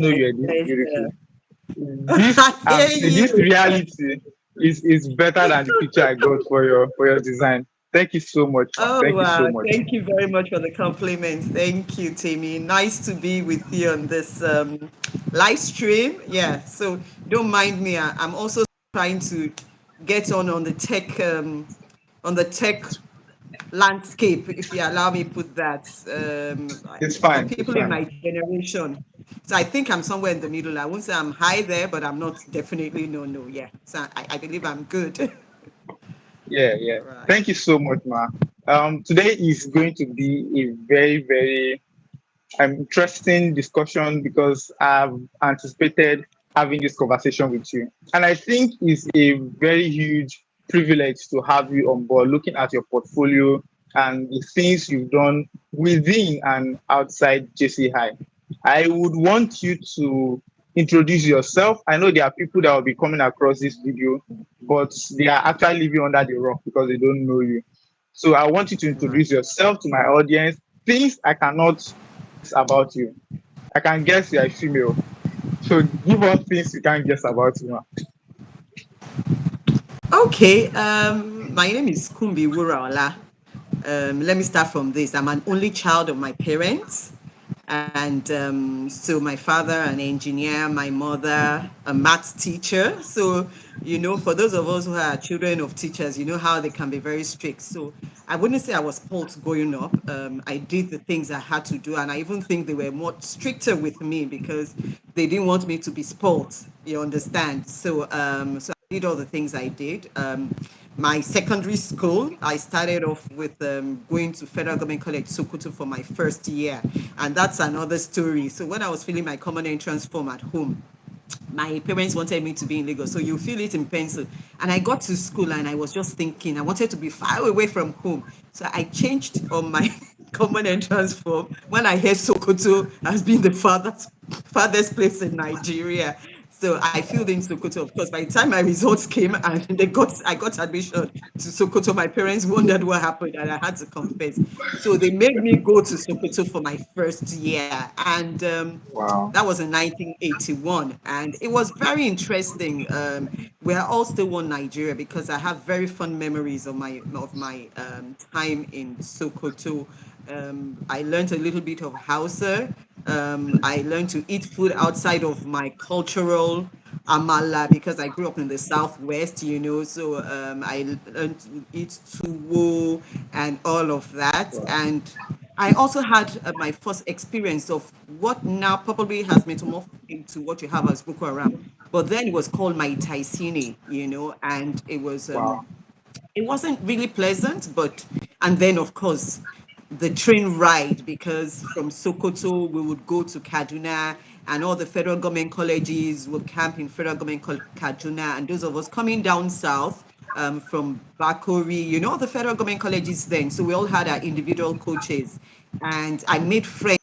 know My you're this pleasure. beautiful. This I hear this you. reality is better than the picture I got for your design. Thank you so much, man. Oh, Thank you so wow. much. Thank you very much for the compliments. Thank you, Timmy. Nice to be with you on this live stream. Yeah, so don't mind me. I'm also trying to get on the tech landscape, if you allow me put that. It's For fine. It's people in fine. my generation, so I think I'm somewhere in the middle. I won't say I'm high there, but I'm not definitely no. Yeah, so I believe I'm good. Yeah, yeah. Right. Thank you so much, ma. Today is going to be a very, very interesting discussion because I've anticipated having this conversation with you. And I think it's a very huge privilege to have you on board, looking at your portfolio and the things you've done within and outside JCI. I would want you to introduce yourself. I know there are people that will be coming across this video, but they are actually living under the rock because they don't know you. So I want you to Right. introduce yourself to my audience. Things I cannot about you. I can guess you're a female. So give us things you can't guess about you. Okay. My name is Kumbi Wuraola. Let me start from this. I'm an only child of my parents. And so my father, an engineer, my mother, a maths teacher. So, for those of us who are children of teachers, you know how they can be very strict. So I wouldn't say I was spoiled growing up. I did the things I had to do. And I even think they were more stricter with me because they didn't want me to be spoiled. You understand? So I did all the things I did. My secondary school, I started off with going to Federal Government College Sokoto for my first year, and that's another story. So when I was filling my common entrance form at home, my parents wanted me to be in Lagos, so you feel it in pencil. And I got to school and I was just thinking I wanted to be far away from home, so I changed on my common entrance form when I heard Sokoto has been the farthest place in Nigeria. So I filled in Sokoto. Of course, by the time my results came and I got admission to Sokoto, my parents wondered what happened, and I had to confess. So they made me go to Sokoto for my first year, and Wow. that was in 1981, and it was very interesting. We are all still one Nigeria because I have very fond memories of my time in Sokoto. I learned a little bit of Hausa. I learned to eat food outside of my cultural amala because I grew up in the southwest, so I learned to eat tuwo and all of that. Wow. And I also had my first experience of what now probably has metamorphed into what you have as Boko Haram. But then it was called my Taisini, and Wow. it wasn't really pleasant, but and then of course the train ride, because from Sokoto we would go to Kaduna, and all the federal government colleges would camp in federal government Kaduna, and those of us coming down south from Bakori, the federal government colleges then. So we all had our individual coaches, and I made friends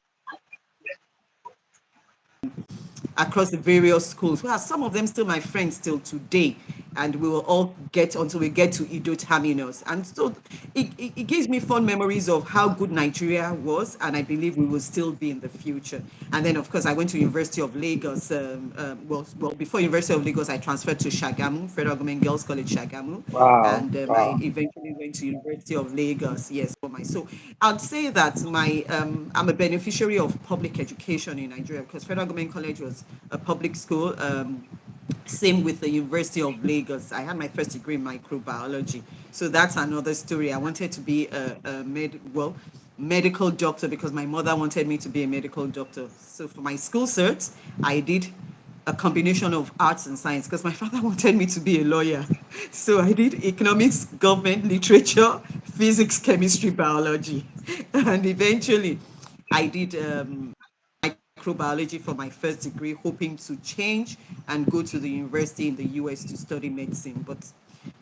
across the various schools. Well, some of them still my friends till today, and we will all get until we get to Ido Terminus. And so it gives me fond memories of how good Nigeria was, and I believe we will still be in the future. And then, of course, I went to University of Lagos. Well, before University of Lagos, I transferred to Shagamu, Federal Government Girls College Shagamu, Wow. and I Wow. eventually went to University of Lagos. Yes, for my so I'd say that my I'm a beneficiary of public education in Nigeria because Federal Government College was a public school. Same with the University of Lagos. I had my first degree in microbiology. So that's another story. I wanted to be medical doctor because my mother wanted me to be a medical doctor. So for my school cert, I did a combination of arts and science because my father wanted me to be a lawyer. So I did economics, government, literature, physics, chemistry, biology. And eventually I did microbiology for my first degree, hoping to change and go to the university in the US to study medicine. But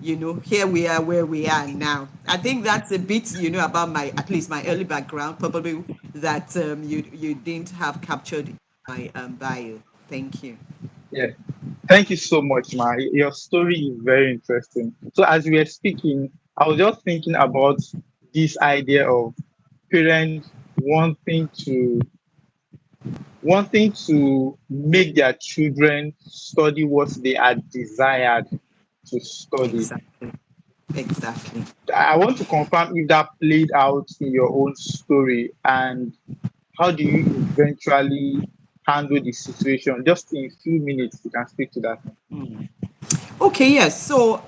here we are where we are now. I think that's a bit, about at least my early background, probably that you didn't have captured in my bio. Thank you. Yeah. Thank you so much, ma. Your story is very interesting. So as we were speaking, I was just thinking about this idea of parents wanting to wanting to make their children study what they are desired to study. Exactly. Exactly. I want to confirm if that played out in your own story, and how do you eventually handle the situation? Just in a few minutes, you can speak to that. Okay, yes. So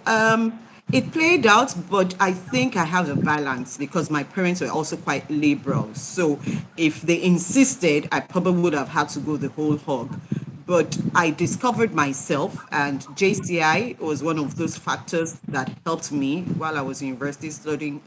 it played out, but I think I have a balance because my parents were also quite liberal. So if they insisted, I probably would have had to go the whole hog. But I discovered myself, and JCI was one of those factors that helped me while I was in university studying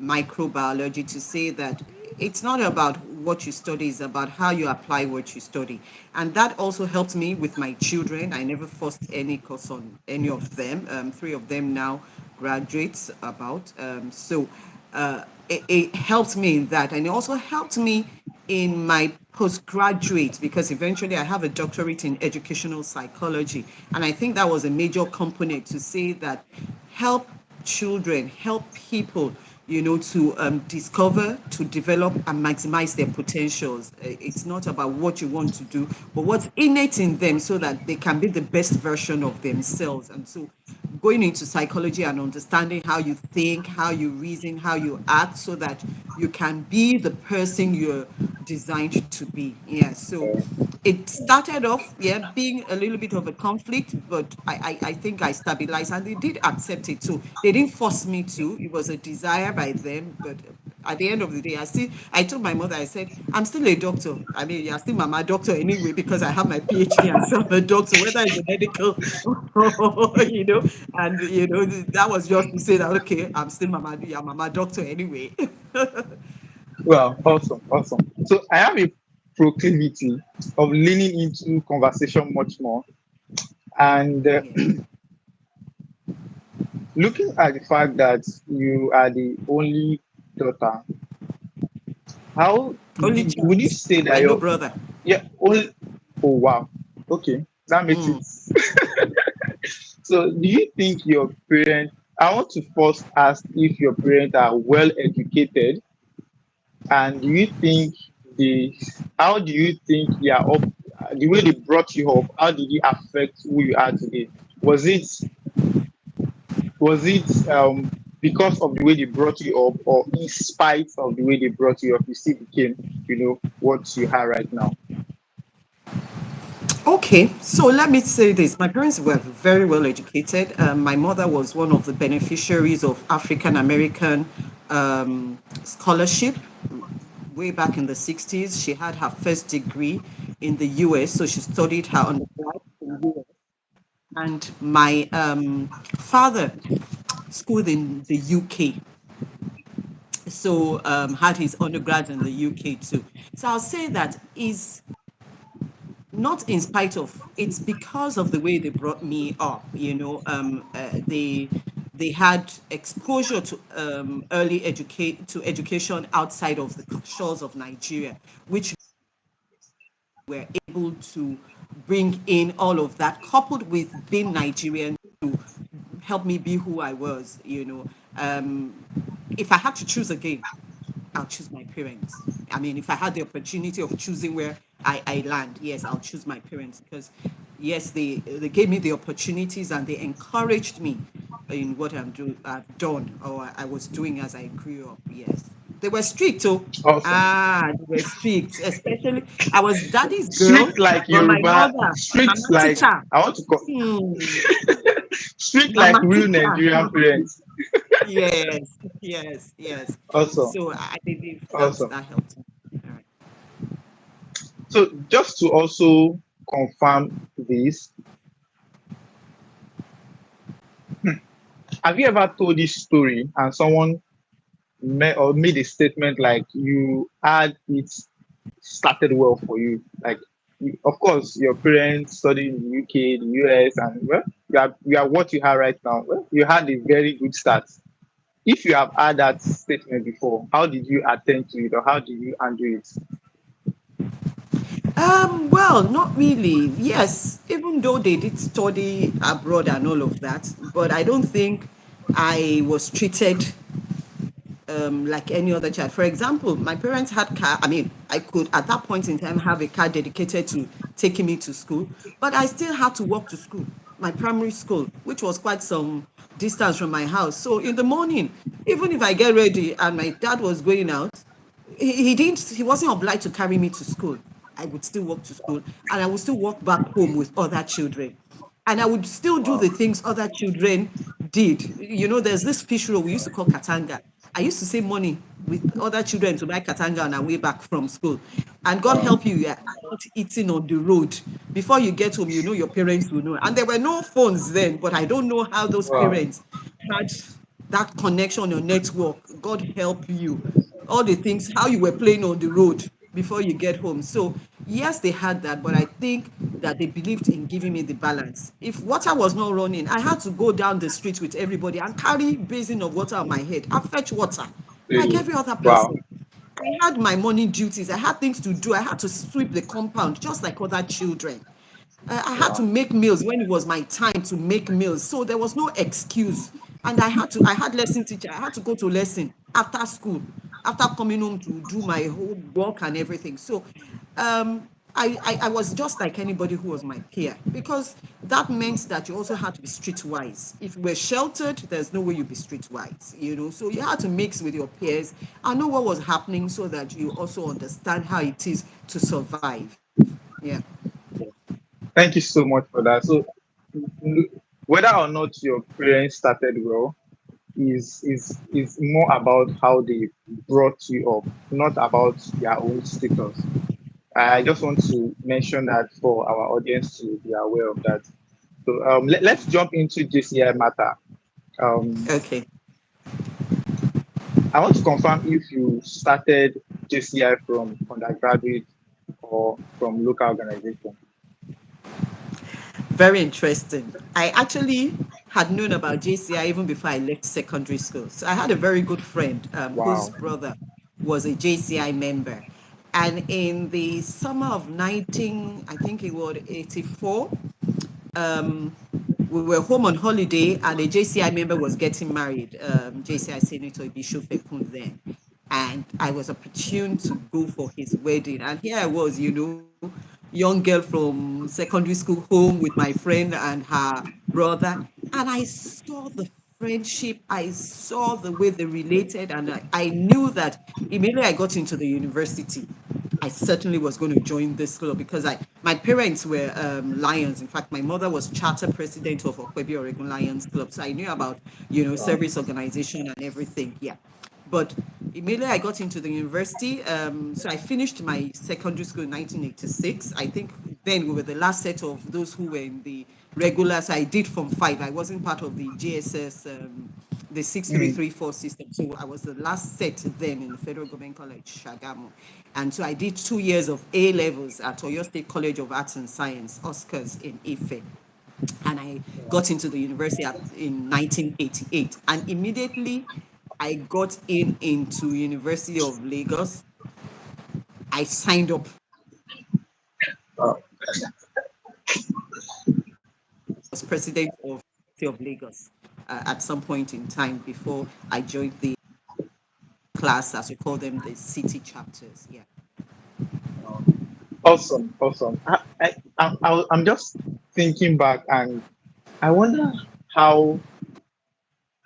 microbiology, to say that it's not about what you study, it's about how you apply what you study. And that also helped me with my children. I never forced any course on any of them. Three of them now graduates about. It helped me in that. And it also helped me in my postgraduate, because eventually I have a doctorate in educational psychology. And I think that was a major component to say that help children, help people, to discover, to develop, and maximize their potentials. It's not about what you want to do, but what's innate in them so that they can be the best version of themselves. And so going into psychology and understanding how you think, how you reason, how you act, so that you can be the person you're designed to be. Yeah. So it started off, yeah, being a little bit of a conflict, but I think I stabilized, and they did accept it too. They didn't force me to. It was a desire by them, but at the end of the day, I told my mother, I said, I'm still a doctor. I mean, you're still mama doctor anyway, because I have my PhD and so I'm a doctor, whether it's a medical, and that was just to say that, okay, I'm still mama, yeah, mama doctor anyway. Well, awesome, awesome. So I have a proclivity of leaning into conversation much more, and Yeah. looking at the fact that you are the only daughter, how Only would you child. say that Well, no your brother. yeah only? Oh wow, okay, that makes it. Mm. So, do you think your parents? I want to first ask if your parents are well educated, and do you think the how do you think yeah up the way they brought you up? How did it affect who you are today? Was it was it because of the way they brought you up, or in spite of the way they brought you up, you still became what you are right now? Okay, so let me say this. My parents were very well educated. My mother was one of the beneficiaries of African American scholarship way back in the 60s. She had her first degree in the US, so she studied her undergrad in the US. And my father schooled in the UK, so had his undergrad in the UK too. So I'll say that is not in spite of, it's because of the way they brought me up. They had exposure to early educate to education outside of the shores of Nigeria, which were able to bring in all of that, coupled with being Nigerian, to help me be who I was. If I had to choose again, I'll choose my parents. I mean, if I had the opportunity of choosing where I land, yes, I'll choose my parents, because yes, they gave me the opportunities and they encouraged me in what I've done, or I was doing as I grew up. Yes. They were strict, oh. Awesome. They were strict. Especially I was daddy's girl, Strict like but my Yoruba, mother, strict mama like teacher. I want to call Hmm. strict like Mama real teacher. Nigerian parents. Yes, yes, yes. Awesome, So I believe that awesome. that helped me. All right. So just to also confirm this, have you ever told this story and someone made a statement like you had it started well for you? Like, of course, your parents studied in the UK, the US, and well, you are what you are right now. Well, you had a very good start. If you have had that statement before, how did you attend to it, or how did you handle it? Well, not really. Yes, even though they did study abroad and all of that, but I don't think I was treated like any other child. For example, my parents had car. I mean, I could at that point in time have a car dedicated to taking me to school, but I still had to walk to school, my primary school, which was quite some distance from my house. So in the morning, even if I get ready and my dad was going out, he wasn't obliged to carry me to school. I would still walk to school and I would still walk back home with other children. And I would still do Wow. the things other children did. You know, there's this fish roll we used to call katanga. I used to save money with other children to buy katanga on our way back from school. And God Wow. help you, you're out eating on the road. Before you get home, you know your parents will know. And there were no phones then, but I don't know how those Wow. parents had that connection or network. God help you. All the things, how you were playing on the road before you get home. So, yes, they had that, but I think that they believed in giving me the balance. If water was not running, I had to go down the street with everybody and carry basin of water on my head and fetch water like Really. every other Wow. person. I had my morning duties. I had things to do. I had to sweep the compound just like other children. I had to Wow. make meals when it was my time to make meals. So there was no excuse. And I had lesson teacher. I had to go to lesson after school, after coming home to do my whole work and everything. So I was just like anybody who was my peer because that meant that you also had to be streetwise. If you were sheltered, there's no way you'd be streetwise, you know. So you had to mix with your peers and know what was happening so that you also understand how it is to survive. Yeah. Thank you so much for that. So, whether or not your parents started well is more about how they brought you up, not about their own status. I just want to mention that for our audience to be aware of that. So let's jump into JCI matter. Um, Okay. I want to confirm if you started JCI from undergraduate or from local organization. Very interesting. I actually had known about JCI even before I left secondary school. So I had a very good friend whose Wow. brother was a JCI member. And in the summer of 19, I think it was 84, we were home on holiday and a JCI member was getting married, JCI Senator Bishop Ekun then. And I was opportune to go for his wedding. And here I was, you know, young girl from secondary school home with my friend and her brother. And I saw the friendship, I saw the way they related, and I knew that immediately I got into the university. I certainly was going to join this club because my parents were Lions. In fact, my mother was charter president of Okwebi Oregon Lions Club, so I knew about service organization and everything. Yeah, but immediately I got into the university. So I finished my secondary school in 1986. I think then we were the last set of those who were in the regulars. I did from five. I wasn't part of the GSS. The Mm, 6334 system. So I was the last set then in the Federal Government College, Shagamu. And so I did 2 years of A levels at Oyo State College of Arts and Science, Oscars in Ife. And I got into the university in 1988. And immediately I got into University of Lagos. I signed up uh, as president of University of Lagos at some point in time before I joined the class, as we call them, the city chapters. Yeah. awesome, awesome. I'm just thinking back, and I wonder how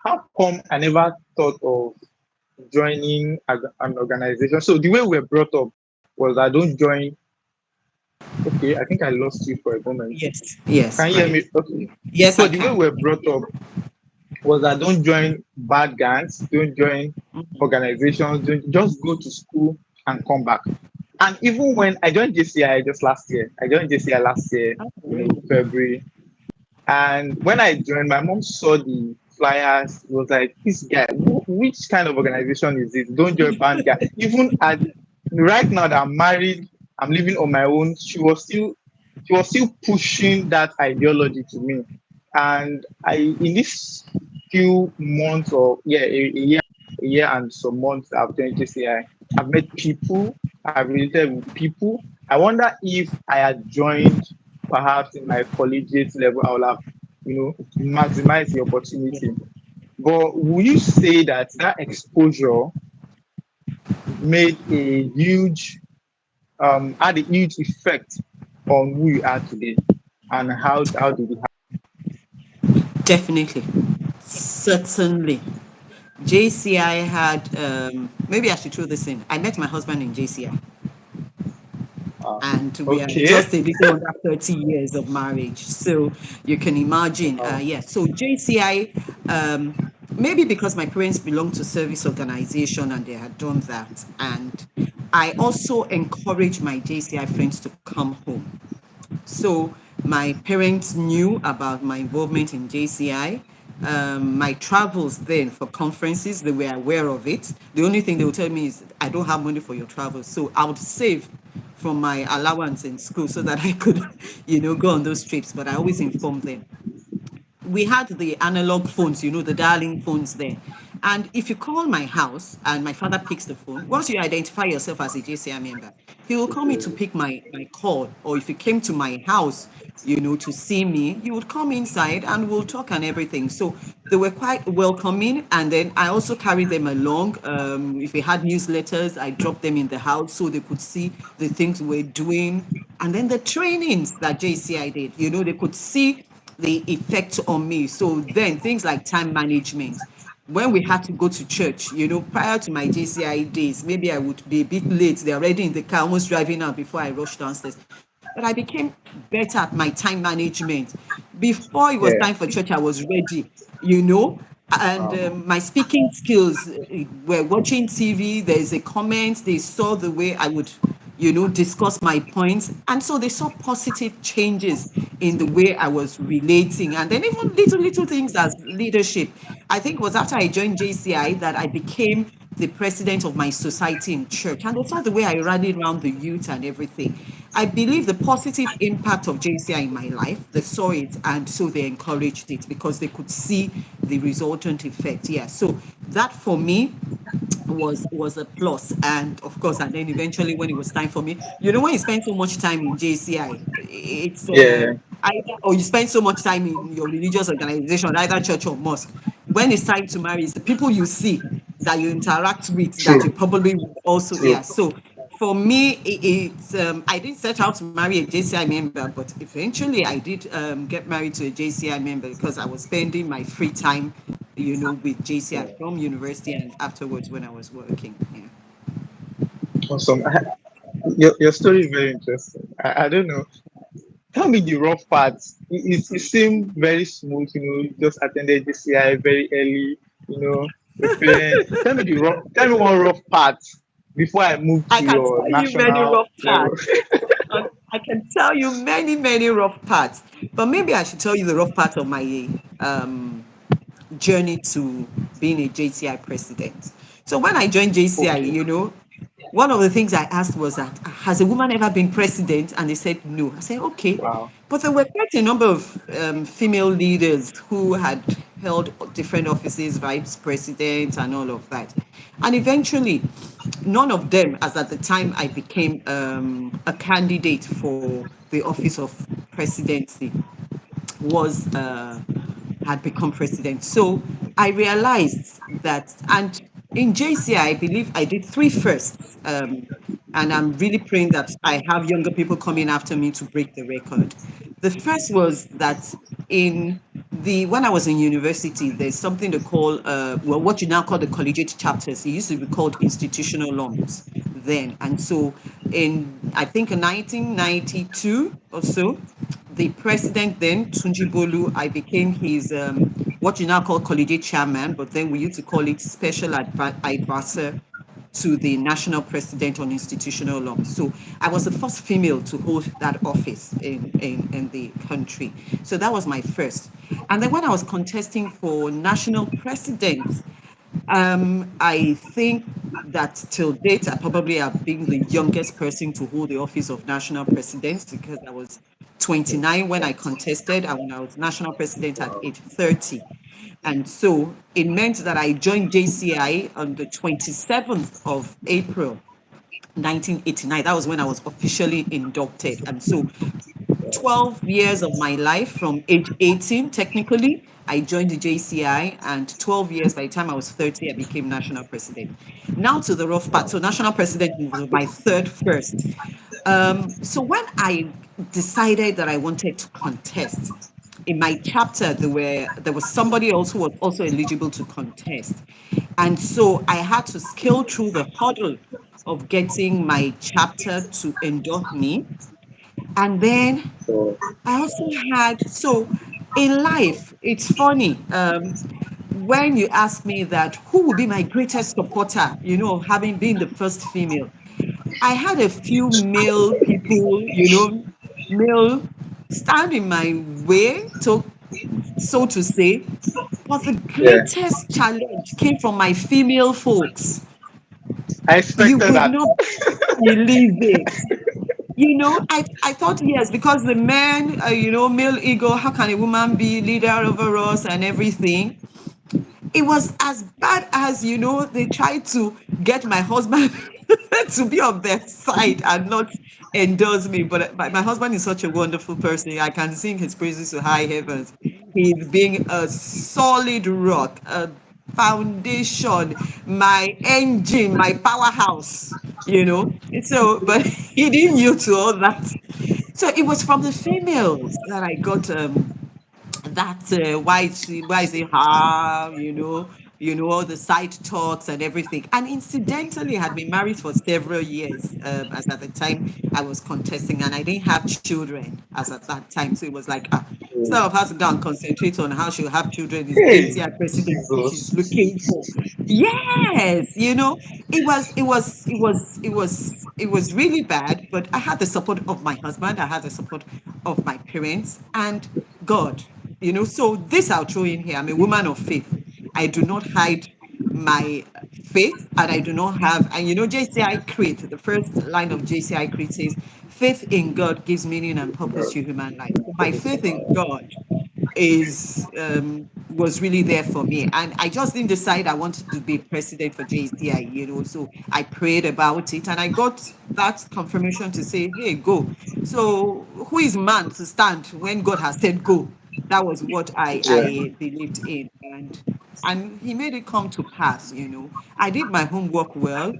how come I never thought of joining an organization. So the way we're brought up was I don't join. Okay, I think I lost you for a moment. Yes. Yes. Can you hear Right. me? Okay. Yes, So I the way can. we're brought up was I don't join bad gangs, don't join Mhm. organizations, don't just go to school and come back. And even when I joined JCI just last year, I joined JCI last year, Oh, really? February. And when I joined, my mom saw the flyers. It was like, this guy, which kind of organization is this? Don't join band guy. Even at right now that I'm married, I'm living on my own. She was still pushing that ideology to me. And I in this few months or yeah, a year and some months I've joined JCI, I've met people, I've related with people. I wonder if I had joined perhaps in my collegiate level, I would have, maximized the Yeah. opportunity. But will you say that that exposure made a huge had a huge effect on who you are today, and how did it happen? Definitely, certainly. JCI had, maybe I should throw this in. I met my husband in JCI, Uh, and we are okay. just a little under 30 years of marriage. So you can imagine, Wow. yes. So JCI, maybe because my parents belonged to service organization and they had done that. And I also encouraged my JCI friends to come home. So my parents knew about my involvement in JCI. My travels then for conferences, they were aware of it. The only thing they would tell me is, I don't have money for your travels. So I would save from my allowance in school so that I could, go on those trips. But I always inform them. We had the analog phones, the dialing phones there. And if you call my house and my father picks the phone, once you identify yourself as a JCI member, he will call me to pick my call. Or if you came to my house, to see me, you would come inside and we'll talk and everything. So they were quite welcoming. And then I also carried them along. If we had newsletters, I dropped them in the house so they could see the things we're doing. And then the trainings that JCI did, they could see the effect on me. So then things like time management. When we had to go to church, prior to my JCI days, maybe I would be a bit late. They're already in the car, almost driving out before I rush downstairs. But I became better at my time management. Before it was Yeah. time for church, I was ready, you know. And Um, my speaking skills were watching TV. There's a comment. They saw the way I would, discuss my points. And so they saw positive changes in the way I was relating. And then even little things as leadership. I think it was after I joined JCI that I became the president of my society in church. And they saw the way I rallied around the youth and everything. I believe the positive impact of JCI in my life, they saw it and so they encouraged it because they could see the resultant effect. Yeah. So that for me was a plus. And of course, and then eventually when it was time for me, when you spend so much time in JCI, it's yeah. either, or you spend so much time in your religious organization, either church or mosque. When it's time to marry, it's the people you see that you interact with that you True. probably would also, True. yeah. So for me, I didn't set out to marry a JCI member, but eventually I did get married to a JCI member because I was spending my free time, with JCI Yeah. from university and afterwards when I was working. Yeah. Awesome. Your story is very interesting. I don't know. Tell me the rough parts. It seemed very smooth, you just attended GCI very early, preparing. Tell me one rough part before I move I to can your tell you many national rough level. parts. I can tell you many rough parts. But maybe I should tell you the rough part of my journey to being a JCI president. So when I joined JCI, Okay. one of the things I asked was that, has a woman ever been president? And they said no. I said, okay. Wow. But there were quite a number of female leaders who had held different offices, vice president, and all of that. And eventually, none of them, as at the time I became a candidate for the office of presidency, was had become president. So I realized that, and in JCI, I believe I did three firsts. And I'm really praying that I have younger people coming after me to break the record. The first was that when I was in university, there's something they call, what you now call the collegiate chapters. It used to be called institutional loans then. And so I think in 1992 or so, the president then, Tunji Bolu, I became his, what you now call collegiate chairman, but then we used to call it special advisor to the national president on institutional law. So I was the first female to hold that office in the country. So that was my first. And then when I was contesting for national president, I think that till date, I probably have been the youngest person to hold the office of national president because I was 29 when I contested and when I was national president at age 30. And so it meant that I joined JCI on the 27th of April, 1989. That was when I was officially inducted. And so 12 years of my life from age 18, technically, I joined the JCI, and 12 years, by the time I was 30, I became national president. Now to the rough part. So national president was my third first. So when I decided that I wanted to contest, in my chapter there was somebody else who was also eligible to contest, and so I had to scale through the hurdle of getting my chapter to endorse me. And then So I also had, so in life, it's funny. When you ask me that, who will be my greatest supporter, having been the first female, I had a few male people, male stand in my way, so to say. But the yeah, greatest challenge came from my female folks. I You expected would that. not believe it. I thought, yes, because the men, male ego, how can a woman be leader over us and everything? It was as bad as, they tried to get my husband to be on their side and not endorse me. But my husband is such a wonderful person. I can sing his praises to high heavens. He's being a solid rock, a foundation, my engine, my powerhouse, So, but he didn't yield to all that. So it was from the females that I got that why is it her, all the side talks and everything. And incidentally, I had been married for several years, as at the time I was contesting, and I didn't have children as at that time. So it was like, instead of her to go and concentrate on how she'll have children, is Hey, JCI presidency she's Jesus. looking for. Yes, it was really bad, but I had the support of my husband, I had the support of my parents, and God. So this I'll throw in here. I'm a woman of faith. I do not hide my faith, and I do not have, and JCI Creed, the first line of JCI Creed says, faith in God gives meaning and purpose to human life. So my faith in God is was really there for me, and I just didn't decide I wanted to be president for JCI. So I prayed about it, and I got that confirmation to say, hey, go. So who is man to stand when God has said go? That was what I Yeah. I believed in, and he made it come to pass. I did my homework well.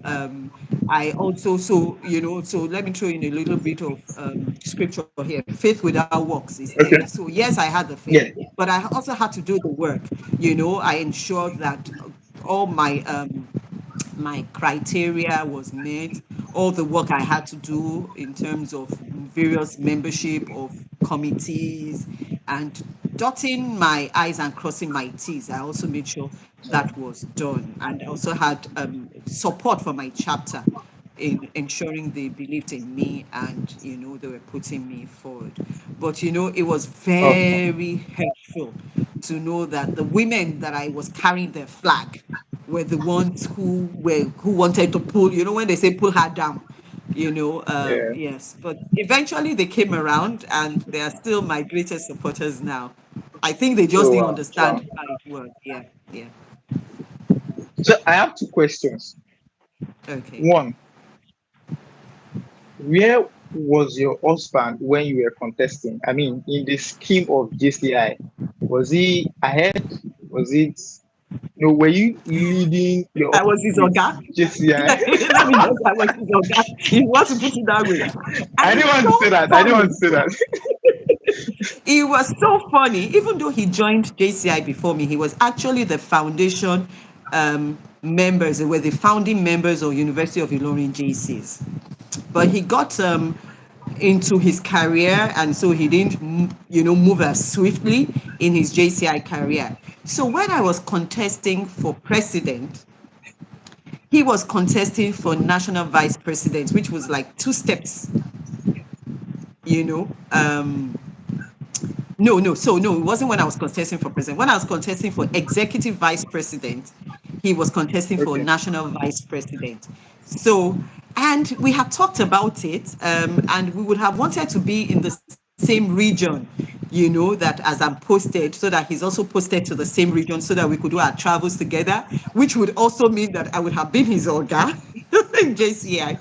I also, so let me throw in a little bit of scripture here. Faith without works is dead. Okay. So yes, I had the faith, Yeah. but I also had to do the work. I ensured that all my criteria was met, all the work I had to do in terms of various membership of committees, and dotting my I's and crossing my T's. I also made sure that was done. And I also had support for my chapter in ensuring they believed in me, and they were putting me forward. But it was Oh, very helpful to know that the women that I was carrying their flag were the ones who wanted to pull, when they say pull her down, yeah. yes. But eventually they came around, and they are still my greatest supporters now. I think they just Oh, didn't wow. Wow. understand how it worked. Yeah, yeah. So I have two questions. Okay. One, where was your husband when you were contesting? I mean, in the scheme of JCI, was he ahead? Was it, were you leading the I was his with oga. JCI? Let me just, I was his oga. If you want to put it that way. And I didn't it's want to say so that. I didn't want to funny. say that. It was so funny. Even though he joined JCI before me, he was actually the foundation members. They were the founding members of University of Ilorin JCs. But he got into his career, and so he didn't, move as swiftly in his JCI career. So when I was contesting for president, he was contesting for national vice president, which was like two steps, you know. No, no. So no, it wasn't when I was contesting for president. When I was contesting for executive vice president, he was contesting for Okay. national vice president. So, and we had talked about it, and we would have wanted to be in the same region, that as I'm posted, so that he's also posted to the same region, so that we could do our travels together, which would also mean that I would have been his orga in JCI.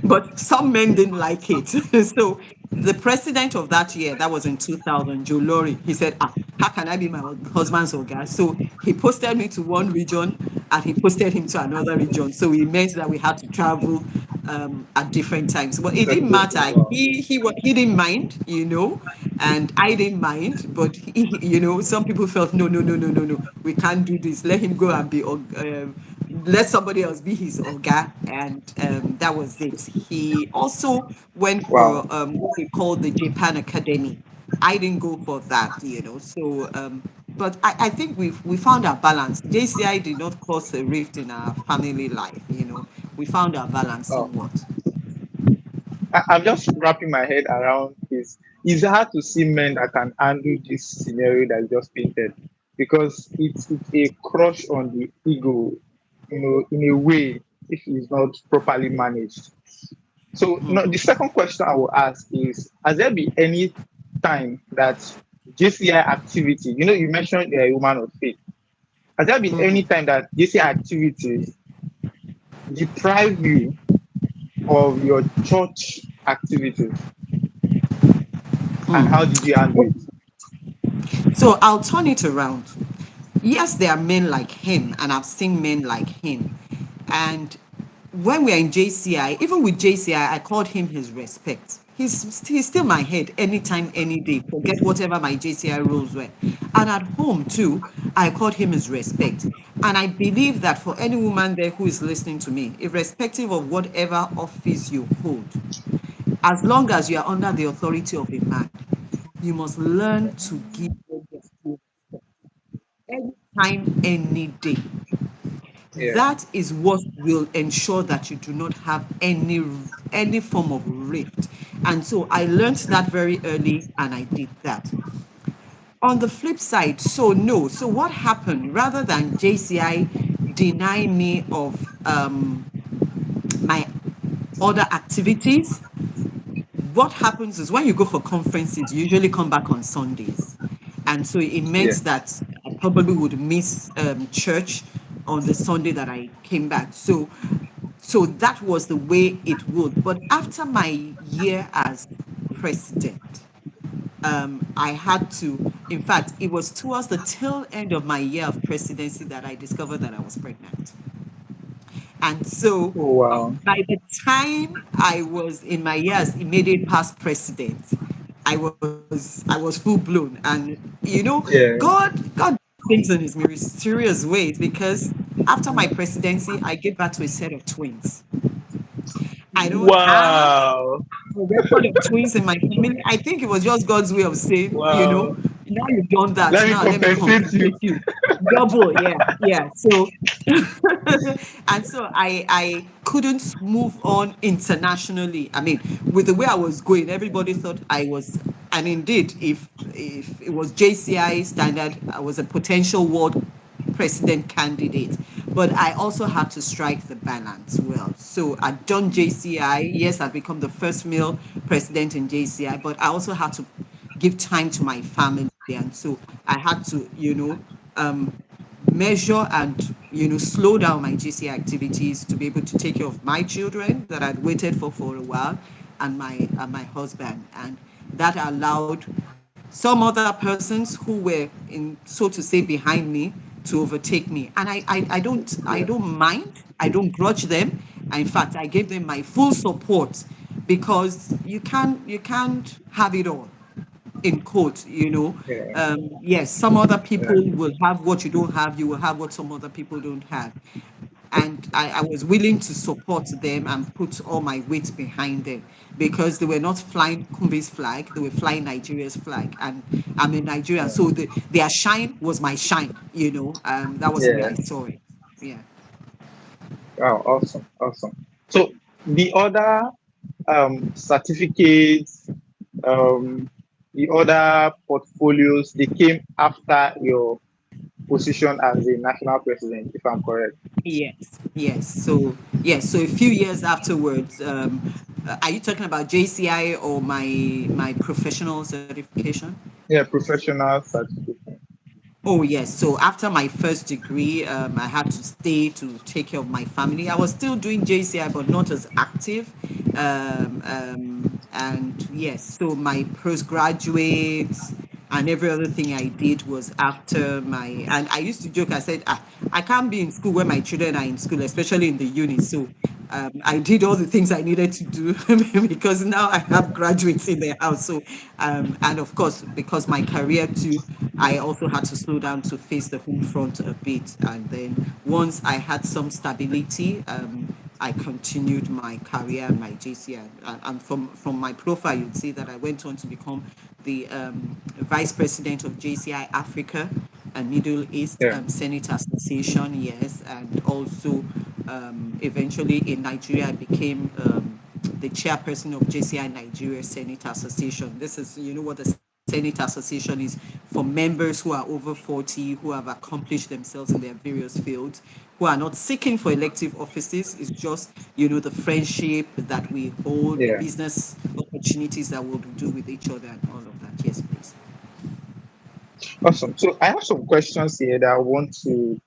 But some men didn't like it. So the president of that year, that was in 2000, Joe Lorry, he said, How can I be my husband's oga? So he posted me to one region and he posted him to another region. So it meant that we had to travel at different times. But it didn't matter. Wow. He didn't mind, and I didn't mind. But some people felt no, no, no, no, no, no. We can't do this. Let him go and let somebody else be his oga, and that was it. He also went for Wow. what they call the Japan Academy. I didn't go for that. So, but I think we found our balance. JCI did not cause a rift in our family life. We found our balance Oh. somewhat. I'm just wrapping my head around this. It's hard to see men that can handle this scenario that you just painted because it's a crush on the ego, in a way, if it's not properly managed. So, the second question I will ask is: has there been any time that JCI activity, you mentioned you're a woman of faith, has there been any time that JCI activities deprive you of your church activities? And how did you handle it? So I'll turn it around. Yes, there are men like him, and I've seen men like him. And when we are in JCI, even with JCI, I called him his respect. He's still my head anytime, any day. Forget whatever my JCI rules were. And at home too, I called him his respect. And I believe that for any woman there who is listening to me, irrespective of whatever office you hold, as long as you are under the authority of a man, you must learn to give them your full anytime, any day. Yeah. That is what will ensure that you do not have any form of rift. And so I learned that very early and I did that. On the flip side, so no. So what happened? Rather than JCI deny me of my other activities, what happens is when you go for conferences, you usually come back on Sundays. And so it Yeah. meant that I probably would miss church on the Sunday that I came back. So that was the way it would. But after my year as president, I had to, in fact, it was towards the tail end of my year of presidency that I discovered that I was pregnant. And so Oh, wow. by the time I was in my year as immediate past president, I was full blown. And Yeah. God does things in his mysterious ways because after my presidency, I gave birth to a set of twins. I don't have Wow. a record of twins in my family. I think it was just God's way of saying, Wow. now you've done that. Let me Now let me compensate compensate you. you. Double, yeah, yeah. So, and so I couldn't move on internationally. I mean, with the way I was going, everybody thought I was, and indeed, if it was JCI standard, I was a potential world president candidate. But I also had to strike the balance well. So I'd done JCI. Yes, I've become the first male president in JCI, but I also had to give time to my family. And so I had to, measure and, slow down my JCI activities to be able to take care of my children that I'd waited for a while and my husband. And that allowed some other persons who were in, so to say, behind me to overtake me. And I Yeah. don't mind. I don't grudge them. In fact, I gave them my full support because you can't have it all in quote. Yeah. Yes, some other Yeah. people will have what you don't have. You will have what some other people don't have. And I was willing to support them and put all my weight behind them because they were not flying Kumbi's flag, they were flying Nigeria's flag. And I'm in Nigeria, Yeah. so their shine was my shine. That was the way Yeah. I saw it. Yeah. Wow. Awesome. Awesome. So the other certificates, um, the other portfolios, they came after your position as a national president, if I'm correct. Yes, yes. So yes, so a few years afterwards, are you talking about JCI or my professional certification? Yeah, professional certificate. Oh yes. So after my first degree, I had to stay to take care of my family. I was still doing JCI, but not as active. And yes, so my postgraduate, and every other thing I did was after my. And I used to joke. I said, I can't be in school when my children are in school, especially in the uni. So I did all the things I needed to do because now I have graduates in the house. So and of course, because my career too, I also had to slow down to face the home front a bit. And then once I had some stability, I continued my career and my JCI. And from my profile, you'd see that I went on to become the vice president of JCI Africa and Middle East Yeah. Senate Association, yes, and also eventually in Nigeria, I became the chairperson of JCI Nigeria Senate Association. This is, you know, what the Senate Association is for members who are over 40, who have accomplished themselves in their various fields, who are not seeking for elective offices. It's just, you know, the friendship that we hold, the Yeah. business opportunities that we'll do with each other and all of that. Yes, please. Awesome. So I have some questions here that I want to,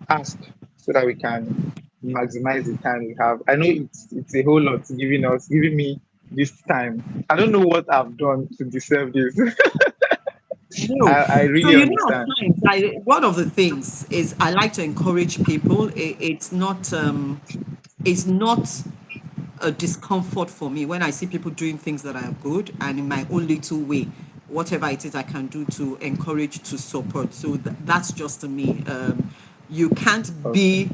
ask so that we can maximize the time we have. I know it's a whole lot giving me this time. I don't know what I've done to deserve this. No. I So, really you know, at understand. times, one of the things is I like to encourage people. It's not a discomfort for me when I see people doing things that are good, and in my own little way, whatever it is I can do to encourage, to support. So that's just to me. You can't Okay. be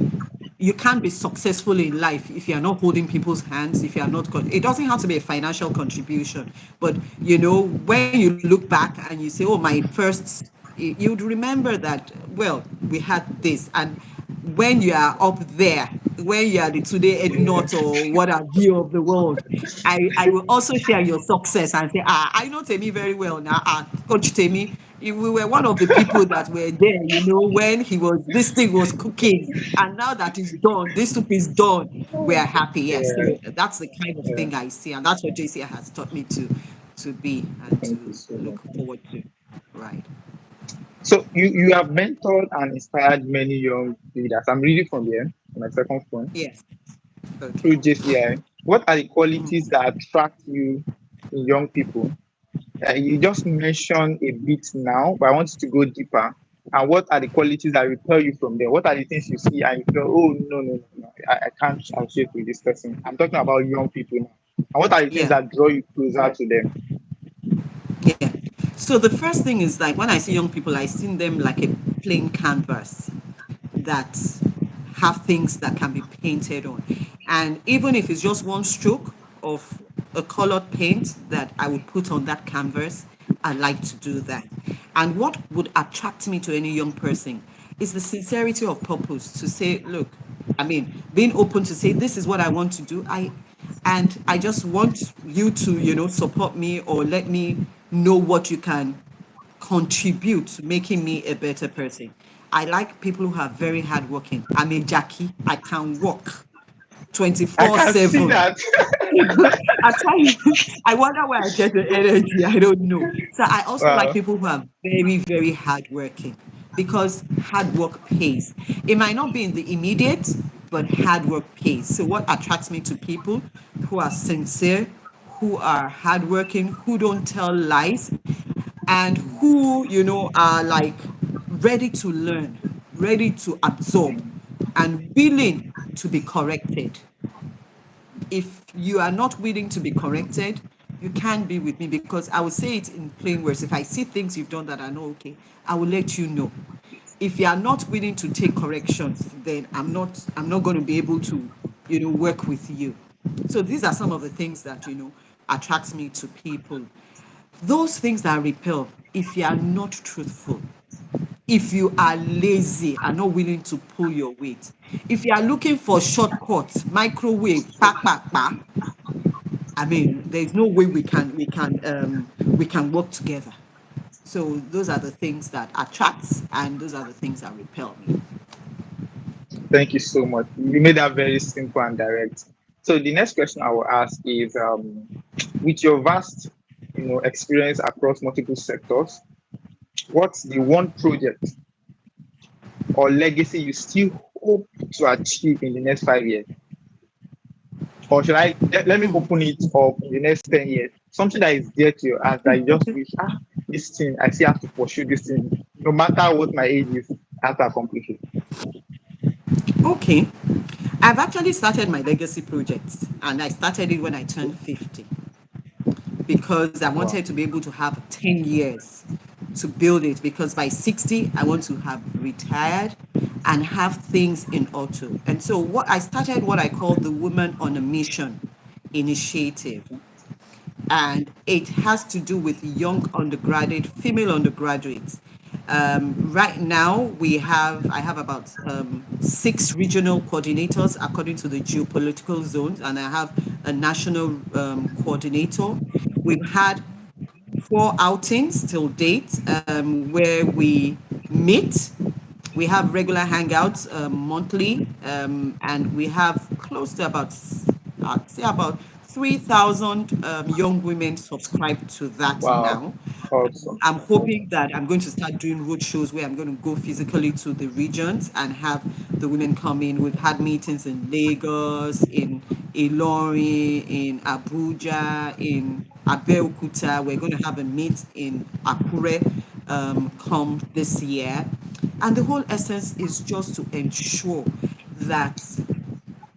you can't be successful in life if you're not holding people's hands, if you're not it doesn't have to be a financial contribution, but you know, when you look back and you say, oh, my first, you'd remember that, well, we had this. And when you are up there, when you are the today Ed Yeah. Not or what have you of the world, I will also share your success and say, I know Temi very well now. Coach Temi, we were one of the people that were there, you know, when this thing was cooking. And now that it's done, this soup is done, we're happy. Yes. Yeah. So that's the kind of Yeah. thing I see. And that's what JCI has taught me to be and Thank you to so look much. forward to. Right. So you have mentored and inspired many young leaders. I'm reading from here, on my second point, Yes. Okay. through JCI. What are the qualities that attract you in young people? You just mentioned a bit now, but I want you to go deeper. And what are the qualities that repel you from them? What are the things you see and you feel, oh, no, no, no, no, I can't associate with this person? I'm talking about young people now. And what are the things Yeah. that draw you closer to them? Yeah. So the first thing is, like, when I see young people, I see them like a plain canvas that have things that can be painted on. And even if it's just one stroke of a colored paint that I would put on that canvas, I like to do that. And what would attract me to any young person is the sincerity of purpose to say, look, I mean, being open to say, this is what I want to do. I just want you to, you know, support me or let me know what you can contribute to making me a better person. I like people who are very hardworking. I'm a Jackie. I can work I can see 24/7. that. I tell you, I wonder where I get the energy. I don't know. So I also like Wow. people who are very, very hardworking because hard work pays. It might not be in the immediate, but hard work pays. So what attracts me to people who are sincere, who are hardworking, who don't tell lies, and who, you know, are like ready to learn, ready to absorb, and willing to be corrected. If you are not willing to be corrected, you can't be with me, because I will say it in plain words. If I see things you've done that are not okay, I will let you know. If you are not willing to take corrections, then I'm not going to be able to, you know, work with you. So these are some of the things that, you know, attracts me to people. Those things that repel, if you are not truthful, if you are lazy and not willing to pull your weight, if you are looking for shortcuts, microwave, pa pa pa, I mean, there's no way we can work together. So those are the things that attracts, and those are the things that repel me. Thank you so much. You made that very simple and direct. So the next question I will ask is, with your vast, experience across multiple sectors, what's the one project or legacy you still hope to achieve in the next 5 years? Or should let me open it up in the next 10 years? Something that is dear to your heart that you just wish, this thing. I still have to pursue this thing, no matter what my age is. I have to accomplish it. Okay. I've actually started my legacy project, and I started it when I turned 50 because I Wow. wanted to be able to have 10 years to build it, because by 60 I want to have retired and have things in auto. And so what I started, what I call the Women on a Mission initiative, and it has to do with young undergraduate, female undergraduates. Right now, I have about 6 regional coordinators according to the geopolitical zones, and I have a national coordinator. We've had 4 outings till date, where we meet. We have regular hangouts monthly, and we have close to about, I'd say about 3,000 young women subscribed to that Wow. now. Awesome. I'm hoping that I'm going to start doing road shows where I'm going to go physically to the regions and have the women come in. We've had meetings in Lagos, in Ilorin, in Abuja, in Abeokuta. We're going to have a meet in Akure come this year. And the whole essence is just to ensure that,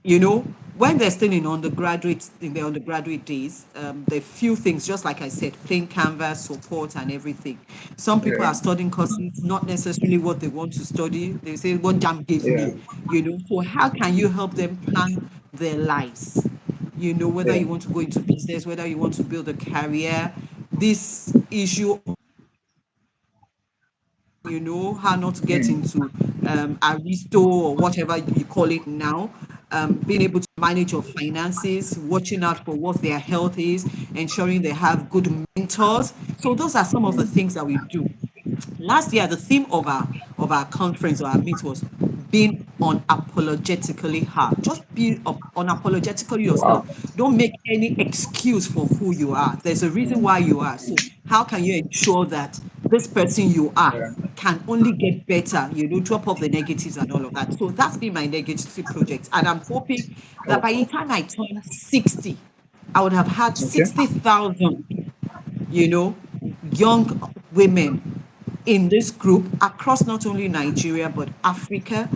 you know, when they're still in their undergraduate days, there are few things, just like I said, plain canvas, support, and everything. Some people Yeah. are studying courses, not necessarily what they want to study. They say, what jam gave Yeah. me, So how can you help them plan their lives? Whether Yeah. you want to go into business, whether you want to build a career, this issue of how not to get Mm. into aristo or whatever you call it now, being able to manage your finances, watching out for what their health is, ensuring they have good mentors. So those are some of the Mm. things that we do. Last year, the theme of our conference or our meet was being unapologetically hard. Just be unapologetically Wow. yourself. Don't make any excuse for who you are. There's a reason Mm. why you are. So how can you ensure that this person you are Yeah. can only get better, drop off the negatives and all of that. So that's been my legacy project. And I'm hoping that by the Awesome. time I turn 60, I would have had Okay. 60,000, you know, young women in this group across not only Nigeria but Africa,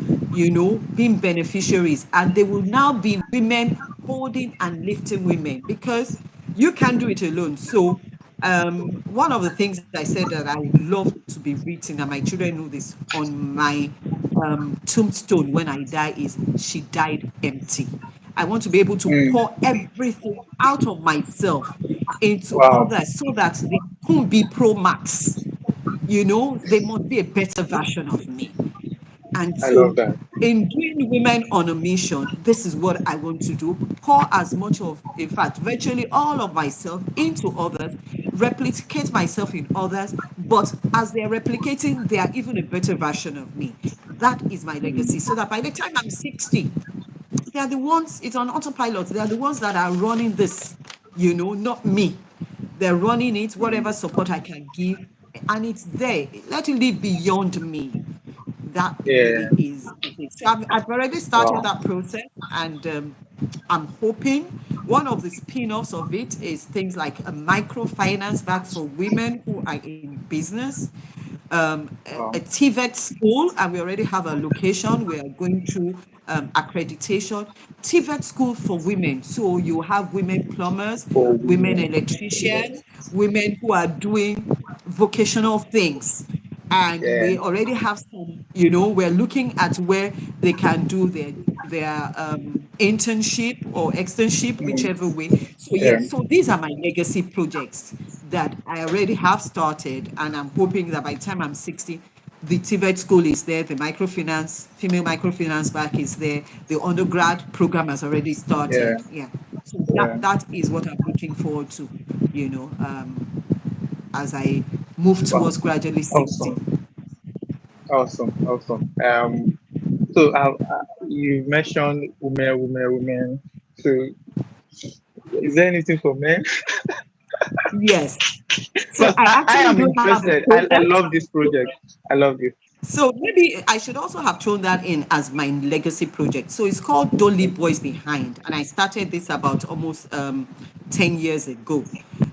being beneficiaries. And they will now be women holding and lifting women, because you can't do it alone. So one of the things I said that I would love to be written, and my children know this, on my tombstone when I die, is she died empty. I want to be able to Mm. pour everything out of myself into Wow. others so that they could be pro max. They must be a better version of me. And I love so, that. in doing Women on a Mission, this is what I want to do: pour as much of, in fact, virtually all of myself into others, replicate myself in others, but as they're replicating, they are even a better version of me. That is my legacy. Mm. So that by the time I'm 60, they are the ones, it's on autopilot. They are the ones that are running this, not me. They're running it, whatever Mm. support I can give, and it's there. Let it live beyond me. That Yeah. really is it. So I've already started Wow. that process, and I'm hoping one of the spin-offs of it is things like a microfinance back for women who are in business, a Wow. TVET school, and we already have a location. We are going through accreditation. TVET school for women. So you have women plumbers, For women women. electricians, women who are doing vocational things. And Yeah. we already have some, we're looking at where they can do their internship or externship, Mm. whichever way. So Yeah. yes, so these are my legacy projects that I already have started, and I'm hoping that by the time I'm 60, the TVET school is there, the microfinance, female microfinance back is there, the undergrad program has already Yeah. started. Yeah. So Yeah. that is what I'm looking forward to, as I move Wow. towards gradually 60. Awesome. Awesome. Awesome. So you mentioned women, women, women. So is there anything for men? Yes. So Because I I actually am do have a interested. I project. love this project. I love this. So maybe I should also have thrown that in as my legacy project. So it's called Don't Leave Boys Behind. And I started this about almost 10 years ago.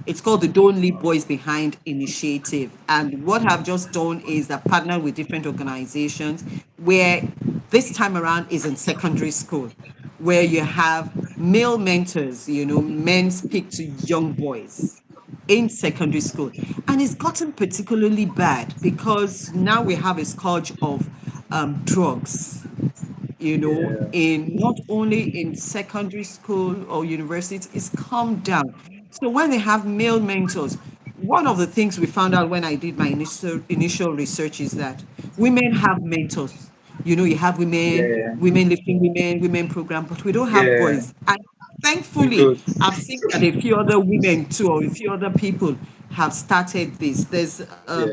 It's called the Don't Leave Boys Behind Initiative. And what I've just done is I partnered with different organizations where this time around is in secondary school, where you have male mentors, men speak to young boys in secondary school. And it's gotten particularly bad because now we have a scourge of drugs, Yeah, in not only in secondary school or university, it's calmed down. So when they have male mentors, one of the things we found out when I did my initial research is that women have mentors. You have yeah, women lifting women, women program, but we don't have yeah. boys. And We thankfully, don't. I've seen that a few other women too, or a few other people have started this. There's Yeah,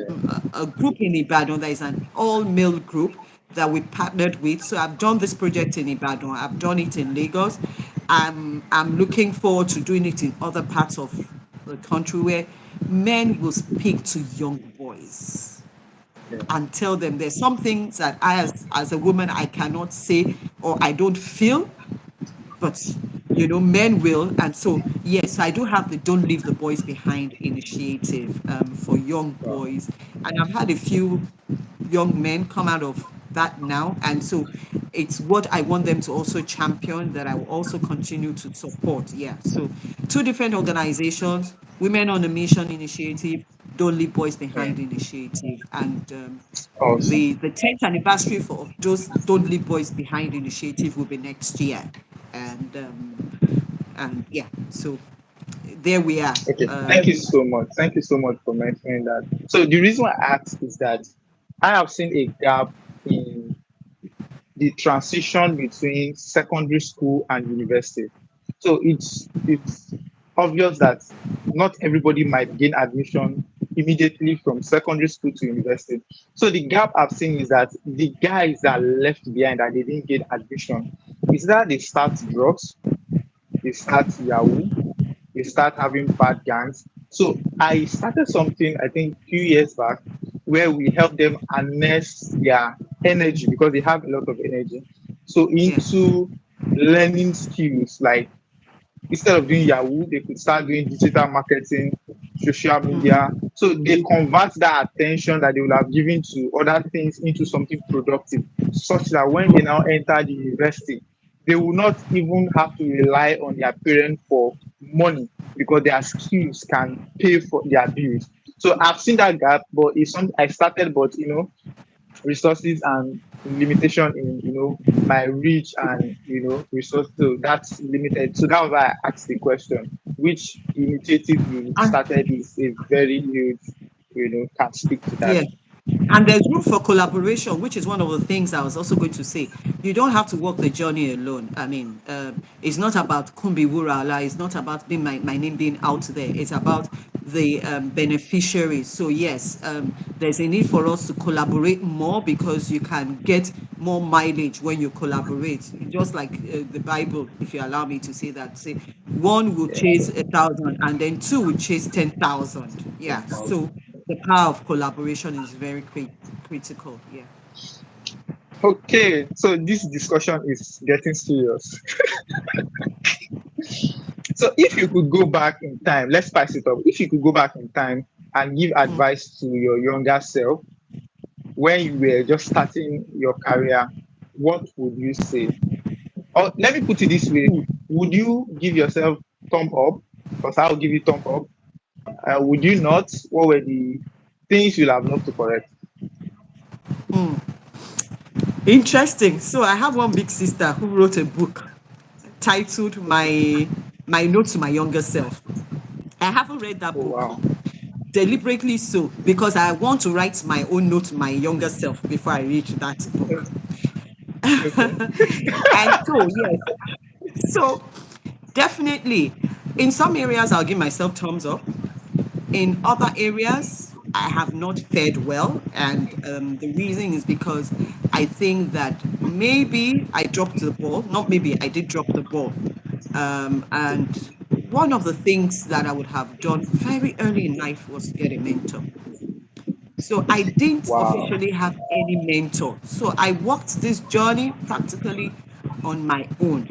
a group in Ibadan that is an all-male group that we partnered with. So I've done this project in Ibadan. I've done it in Lagos. I'm looking forward to doing it in other parts of the country where men will speak to young boys yeah, and tell them there's some things that as a woman I cannot say or I don't feel, but men will. And so yes, I do have the Don't Leave the Boys Behind initiative for young wow, boys, and I've had a few young men come out of that now. And so it's what I want them to also champion, that I will also continue to support. Yeah, so two different organizations: Women on a Mission initiative, Don't Leave Boys yeah. Behind initiative. And Awesome. the 10th anniversary for of those Don't Leave Boys Behind initiative will be next year. And yeah, so there we are. Okay, thank you so much. Thank you so much for mentioning that. So the reason why I asked is that I have seen a gap in the transition between secondary school and university. So it's obvious that not everybody might gain admission immediately from secondary school to university. So the gap I've seen is that the guys that are left behind that they didn't get admission is that they start drugs, they start Yahoo, they start having bad gangs. So I started something I think a few years back where we help them harness their energy because they have a lot of energy. So Yeah. into learning skills like instead of doing Yahoo, they could start doing digital marketing, social media. Mhm. So they convert that attention that they would have given to other things into something productive, such that when they now enter the university, they will not even have to rely on their parents for money because their skills can pay for their bills. So I've seen that gap, but it's something I started, but resources and limitation in my reach and resource, so that's limited. So that was why I asked the question, which initiative you And started is a very huge, can speak to that. yeah. And there's room for collaboration, which is one of the things I was also going to say. You don't have to walk the journey alone. I mean, it's not about Kumbi Wurala. It's not about my name being out there. It's about the beneficiaries. So yes, there's a need for us to collaborate more because you can get more mileage when you collaborate. Just like the Bible, if you allow me to say that, say one will Yeah, chase 1,000 and then two will chase 10,000. Yeah. So 10,000. the power of collaboration is very critical. Yeah. Okay, so this discussion is getting serious. So if you could go back in time, let's spice it up. If you could go back in time and give Mm, advice to your younger self when you were just starting your career, what would you say? Or let me put it this way: mm, would you give yourself thumb up? Because I'll give you thumb up. Would you not? What were the things you'll have loved to correct? mm. Interesting. So I have one big sister who wrote a book titled Okay. My Note to My Younger Self. I haven't read that Oh book wow. deliberately so because I want to write my own note to my younger self before I read that book. Okay. And so yes, so definitely in some areas I'll give myself thumbs up. In other areas, I have not fared well. And the reason is because I think that maybe I dropped the ball. Not maybe, I did drop the ball. And one of the things that I would have done very early in life was to get a mentor. So I didn't Wow. officially have any mentor. So I walked this journey practically on my own.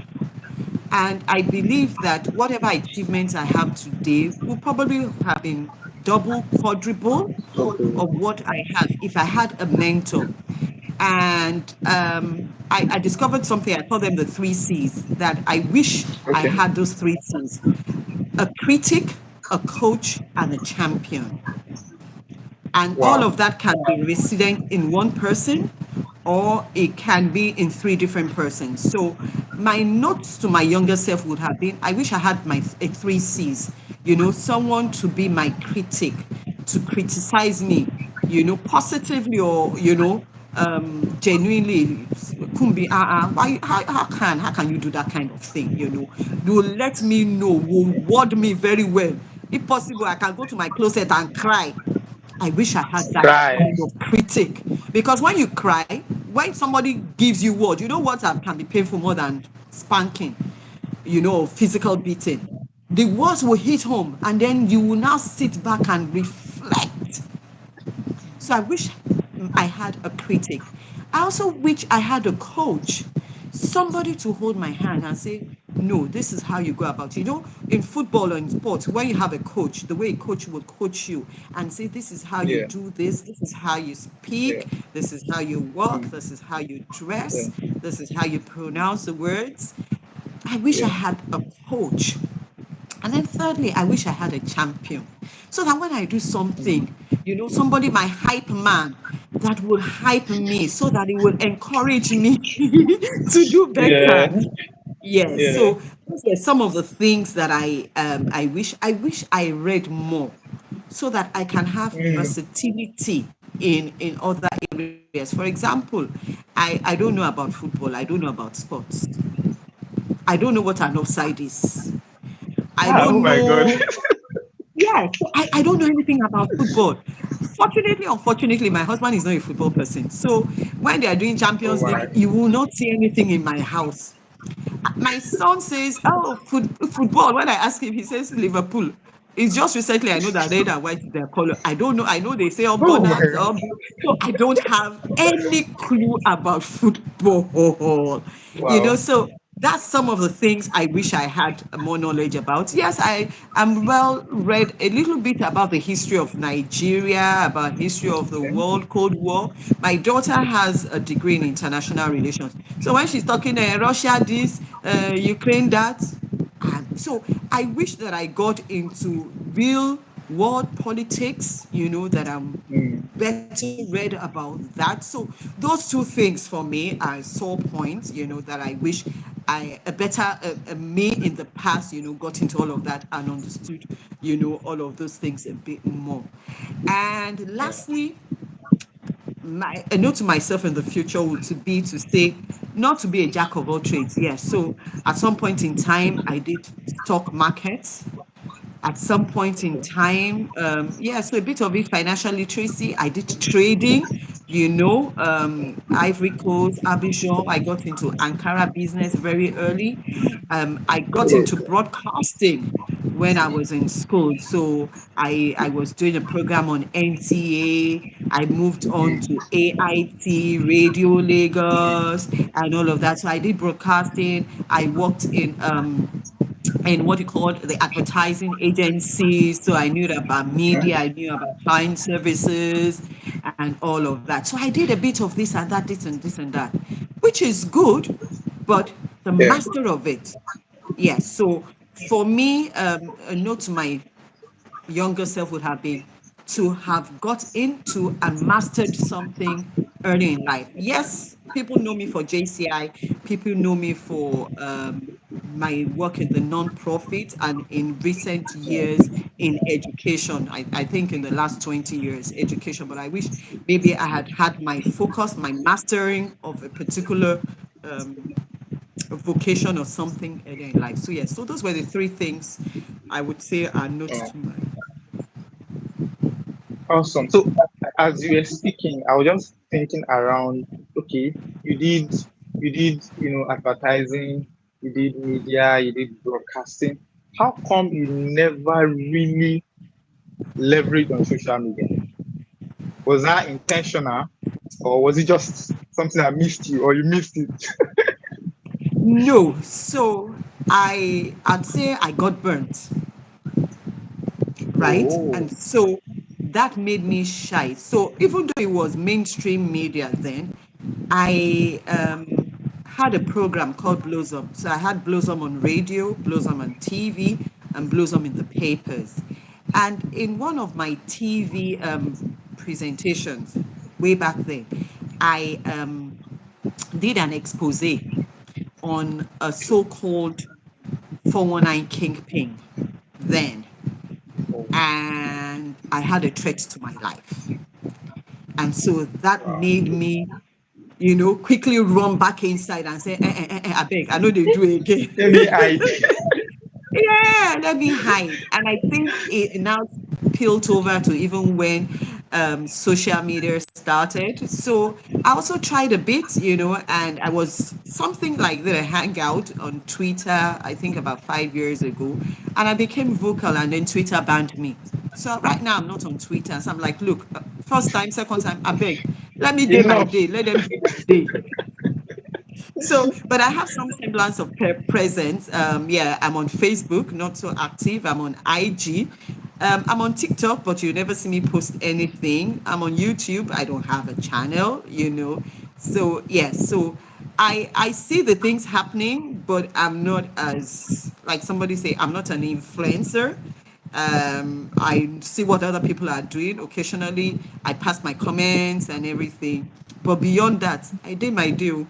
And I believe that whatever achievements I have today will probably have been double, quadruple Okay. of what I have if I had a mentor. And I discovered something, I call them the three C's, that I wish I Okay. had those three C's: a critic, a coach, and a champion. And all Wow. of that can be resident in one person, or it can be in three different persons. So my notes to my younger self would have been, I wish I had my three C's, someone to be my critic, to criticize me, positively, or, genuinely. Kumbi, why, how can you do that kind of thing? You will let me know, will word me very well. If possible, I can go to my closet and cry. I wish I had that Right. kind of critic. Because when you cry, when somebody gives you word, what can be painful more than spanking, physical beating. The words will hit home, and then you will now sit back and reflect. So I wish I had a critic. I also wish I had a coach, somebody to hold my hand and say, no, this is how you go about it. In football or in sports, when you have a coach, the way a coach will coach you and say, this is how you Yeah. do this is how you Yeah. speak, this is how you walk, Mm. this is how you Yeah. dress, this is how you pronounce the words. I wish I Yeah. had a coach. And then thirdly, I wish I had a champion. So that when I do Mm. something, somebody, my hype man, that will hype me so that it will encourage me to do Yeah. better. Yes. Yeah. So those are some of the things that I wish. I wish I read more so that I can have Mm. versatility in other areas. For example, I don't know about football. I don't know about sports. I don't know what an offside is. I Ah, oh don't my God. know. Yeah, so I don't know anything about football. Fortunately, unfortunately, my husband is not a football person. So when they are doing Oh Champions my. League, you will not see anything in my house. My son says, "Oh, football." When I ask him, he says Liverpool. It's just recently I know that red and white is their color. I don't know. I know they say all Oh gunners, my. all so I don't have any clue about football. Wow. So that's some of the things I wish I had more knowledge about. Yes, I am well read a little bit about the history of Nigeria, about history of the Okay. world, Cold War. My daughter has a degree in international relations. So when she's talking Russia this, Ukraine that, and so I wish that I got into real world politics, that I'm Mm. better read about that. So those two things for me are sore points, that I wish a better me in the past, got into all of that and understood, all of those things a bit more. And Yeah. lastly, my a note to myself in the future would to be to say not to be a jack of all trades. Yes. So at some point in time, I did stock markets. At some point in Okay. time, yeah, so a bit of it financial literacy. I did trading, Ivory Coast, Abidjan. I got into Ankara business very early. I got into Yeah. broadcasting when I was in school. So I was doing a program on NTA. I moved on Mm. to AIT, Radio Lagos, and all of that. So I did broadcasting. I worked in what you call the advertising agencies. So I knew about Okay. media, I knew about client services and all of that. So I did a bit of this and that, this and that, which is good, but the Yeah. master of it. Yes. So for me, a note to my younger self would have been to have got into and mastered something early in life. Yes, people know me for JCI, people know me for my work in the non-profit and in recent years in education. I think in the last 20 years, education, but I wish maybe I had had my focus, my mastering of a particular um, vocation or something earlier in life. So, yes, so those were the three things I would say are notes Yeah. to my. Awesome. So, as you were speaking, I was just thinking around. Okay, you did, advertising, you did media, you did broadcasting. How come you never really leverage on social media? Was that intentional, or was it just something that missed you, or you missed it? No, so I'd say I got burnt, right? Oh, And so that made me shy. So even though it was mainstream media then, I had a program called Blossom. So I had Blossom on radio, Blossom on TV, and Blossom in the papers. And in one of my TV presentations way back then, I did an expose on a so-called 419 kingpin then. oh, And I had a threat to my life. And so that wow. made me, quickly run back inside and say, I beg, I know they do it Let me again. hide. Yeah, let me hide. And I think it now spilled over to even when social media started. So I also tried a bit, and I was something like the hangout on Twitter, I think about 5 years ago. And I became vocal, and then Twitter banned me. So right now I'm not on Twitter. So I'm like, look, first time, second time, I beg, let me day by Enough. day, let them do their day. So, but I have some semblance of presence. Yeah, I'm on Facebook, not so active. I'm on IG. I'm on TikTok, but you never see me post anything. I'm on YouTube. I don't have a channel. So yeah, so I see the things happening, but I'm not as like somebody say I'm not an influencer. I see what other people are doing. Occasionally, I pass my comments and everything. But beyond that, I did my due.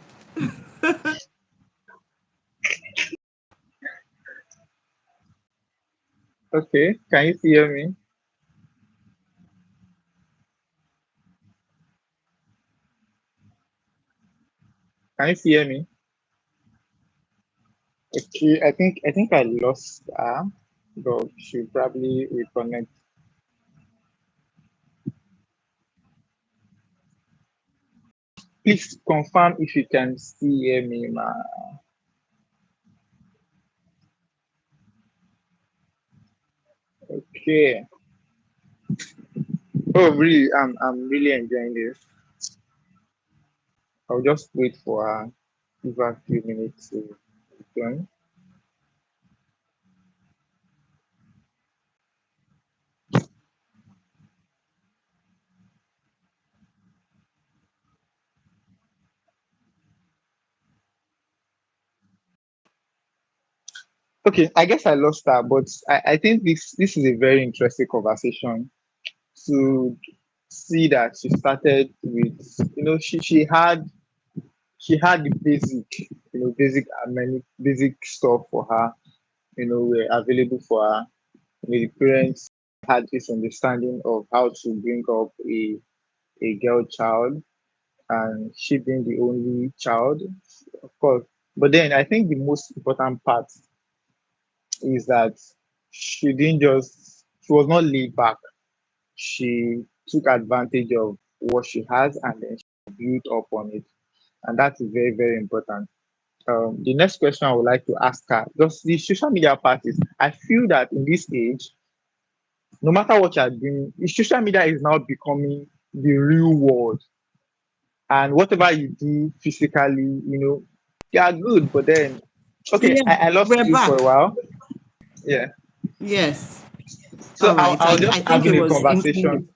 Okay, can you hear me? Can you hear me? Okay, I think I lost her, but she'll probably reconnect. Please confirm if you can still hear me, ma. Okay. Oh, really? I'm really enjoying this. I'll just wait for her. Give her a few minutes to join. Okay, I guess I lost her, but I think this is a very interesting conversation to see that she started with, she had the basic stuff for her, were available for her. The parents had this understanding of how to bring up a girl child, and she being the only child, of course. But then I think the most important part is that she was not laid back. She took advantage of what she has and then she built up on it. And that is very, very important. The next question I would like to ask her, just the social media part is, I feel that in this age, no matter what you're doing, the social media is now becoming the real world. And whatever you do physically, you are good. But then, okay, Yeah, I lost we're you for a back. while. Yeah. Yes. So All I, right. I was I just think it having a was internet. conversation.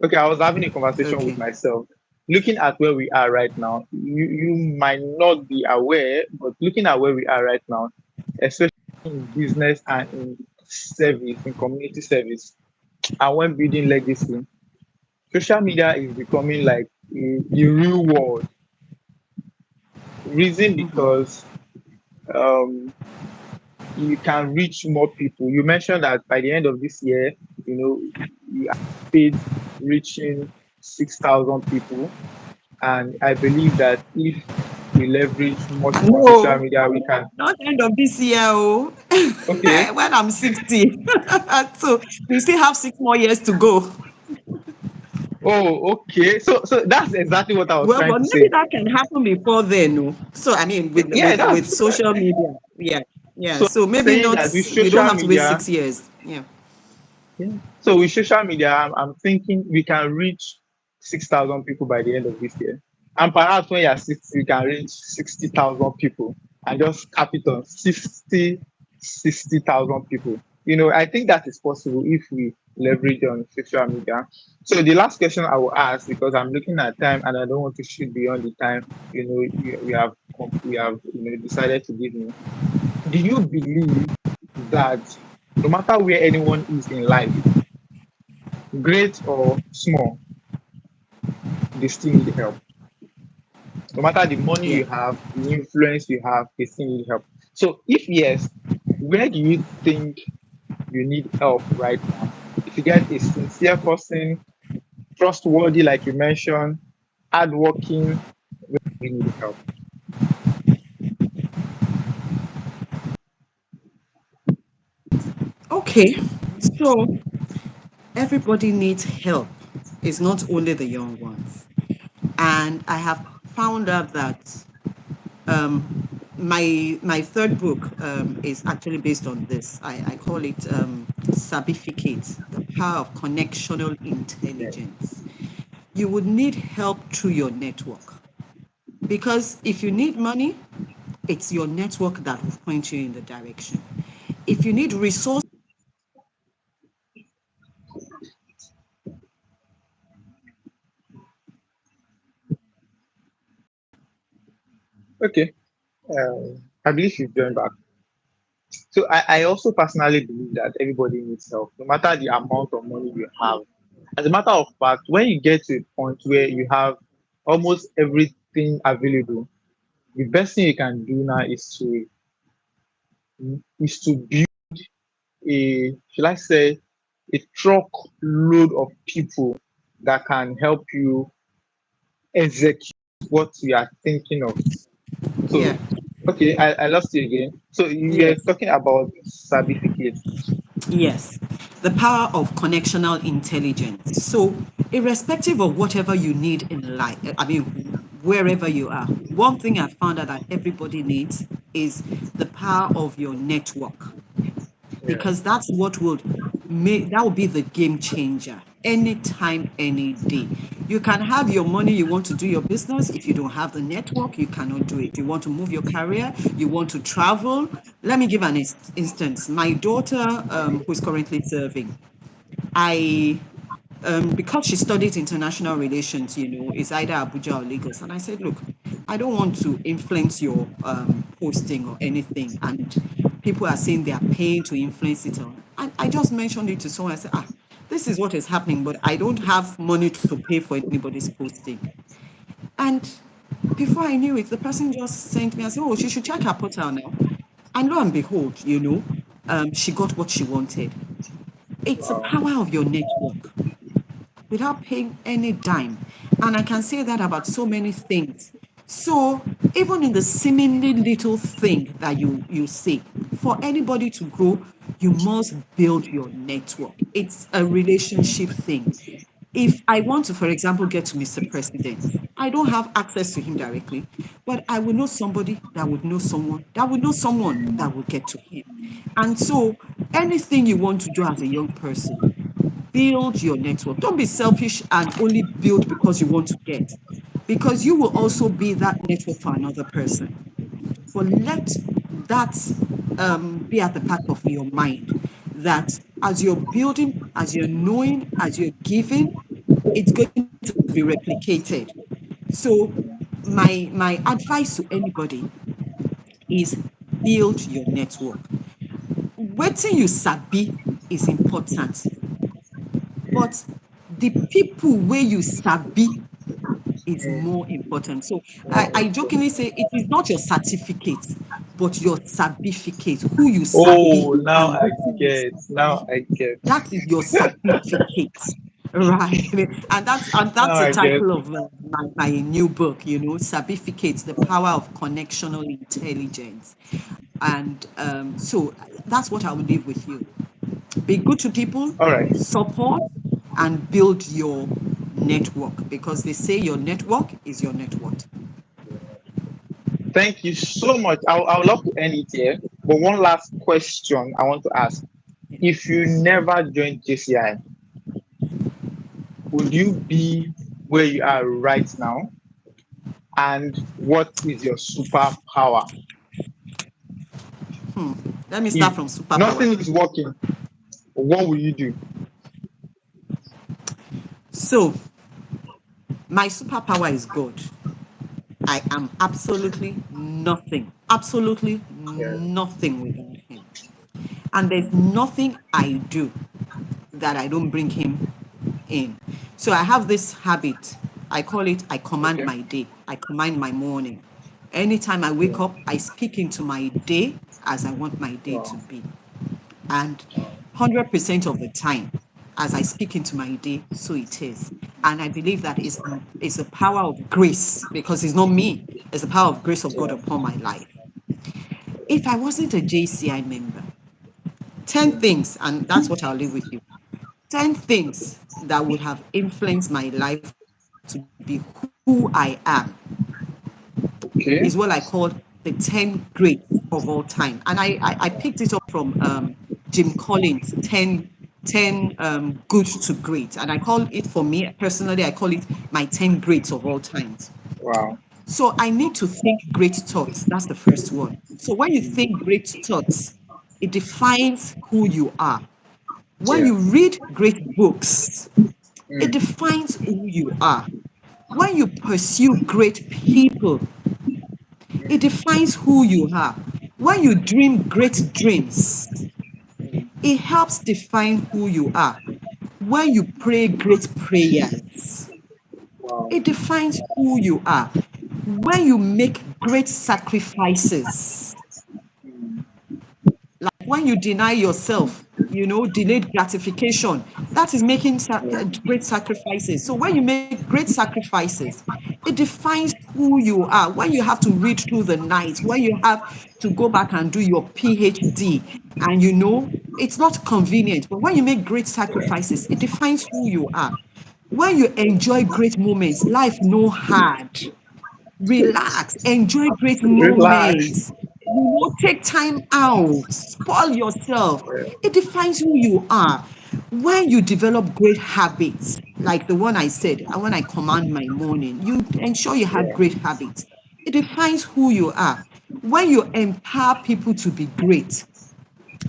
Okay, I was having a conversation with Okay. myself. Looking at where we are right now, you might not be aware, but looking at where we are right now, especially in business and in service, in community service, and when building legacy, social media is becoming like the real world. Reason because um, you can reach more people. You mentioned that by the end of this year, you anticipate reaching 6,000 people. And I believe that if we leverage much more social No, media, we can. not end of this year. Oh, Okay. when I'm 60. So we still have 6 more years to go. Oh, okay. So that's exactly what I was Well, trying but to maybe say. that can happen before then. Oh. So I mean, with Yeah, with with that's social media, yeah, yeah. so So maybe saying not. that with We don't social have to wait media. 6 years. Yeah. Yeah. So with social media, I'm thinking we can reach 6,000 people by the end of this year. And perhaps when you're 60, you can reach 60,000 people and just cap it on 60,000 people. I think that is possible if we leverage on social media. So the last question I will ask, because I'm looking at time and I don't want to shoot beyond the time, we have decided to give me. Do you believe that no matter where anyone is in life, great or small, they still need help? No matter the money Yeah. you have, the influence you have, they still need help. So, if yes, where do you think you need help right now? If you get a sincere person, trustworthy, like you mentioned, hardworking, you need help. Okay. So everybody needs help. It's not only the young ones. And I have found out that my third book is actually based on this. I call it Sabificate, the power of connectional Yeah. intelligence. You would need help through your network because if you need money, it's your network that will point you in the direction. If you need resources, Okay. I believe you've joined back. So I also personally believe that everybody needs help, no matter the amount of money you have. As a matter of fact, when you get to a point where you have almost everything available, the best thing you can do now is to build should I say, a truck load of people that can help you execute what you are thinking of. yeah, So, okay, I lost you again. So you were yes, talking about certificates. yes, the power of connectional intelligence. So, irrespective of whatever you need in life, I mean, wherever you are, one thing I found out that everybody needs is the power of your network Yeah. because that's what would make that will be the game changer anytime, any day. You can have your money, you want to do your business. If you don't have the network, you cannot do it. You want to move your career, you want to travel. Let me give an instance. My daughter, who's currently serving, I because she studied international relations, it's either Abuja or Lagos. And I said, look, I don't want to influence your posting or anything. And people are saying they are paying to influence it. And I just mentioned it to someone. I said, this is what is happening, but I don't have money to pay for anybody's posting. And before I knew it, the person just sent me and said, oh, she should check her portal now. And lo and behold, she got what she wanted. It's the Wow. power of your network without paying any dime. And I can say that about so many things. So even in the seemingly little thing that you say, for anybody to grow, you must build your network. It's a relationship thing. If I want to, for example, get to Mr. President, I don't have access to him directly, but I will know somebody that would know someone that would know someone that will get to him. And so anything you want to do as a young person, build your network. Don't be selfish and only build because you want to get, because you will also be that network for another person. But let that be at the back of your mind that as you're building, as you're knowing, as you're giving, it's going to be replicated. So my advice to anybody is build your network. Wetin you sabi is important, but the people where you sabi is more important. So I jokingly say it is not your certificate, but your certificate, who you sabi Oh, now and I what you get. Now sabi. I get. That is your certificate. Right. And that's Now the I get. title of my new book, Certificate, the power of connectional intelligence. And so that's what I will leave with you. Be good to people, All right. support, and build your network because they say your network is your net worth. Thank you so much. I would love to end it here. But one last question I want to ask. If you never joined JCI, would you be where you are right now? And what is your superpower? Let me start If from superpower. nothing is working, what will you do? So, my superpower is God. I am absolutely Yeah. nothing without Him. And there's nothing I do that I don't bring Him in. So I have this habit. I call it I command Okay. my day. I command my morning. Anytime I wake Yeah. up, I speak into my day as I want my day to Wow. be. And 100% of the time, as I speak into my day, so it is. And I believe that is a power of grace because it's not me, it's the power of grace of God Yeah. upon my life. If I wasn't a JCI member, 10 Yeah. things, and that's what I'll leave with you, 10 things that would have influenced my life to be who I am is what I call Okay. the 10 greats of all time. And I picked it up from Jim Collins, 10 good to great. And I call it, for me personally, I call it my 10 greats of all times. Wow. So I need to think great thoughts. That's the first one. So when you think great thoughts, it defines who you are. When Yeah. you read great books, it Mm. defines who you are. When you pursue great people, it defines who you are. When you dream great dreams, it helps define who you are. When you pray great prayers, Wow. it defines who you are. When you make great sacrifices, Mm. like when you deny yourself, delayed gratification, that is making Yeah. great sacrifices. So when you make great sacrifices, it defines who you are. When you have to read through the night, when you have to go back and do your PhD, and it's not convenient, but when you make great sacrifices, it defines who you are. When you enjoy great moments, life no hard. Relax, enjoy great Relax. moments. Take time out, spoil yourself. Yeah. It defines who you are. When you develop great habits, like the one I said, when I command my morning, you ensure you have Yeah. great habits. It defines who you are. When you empower people to be great,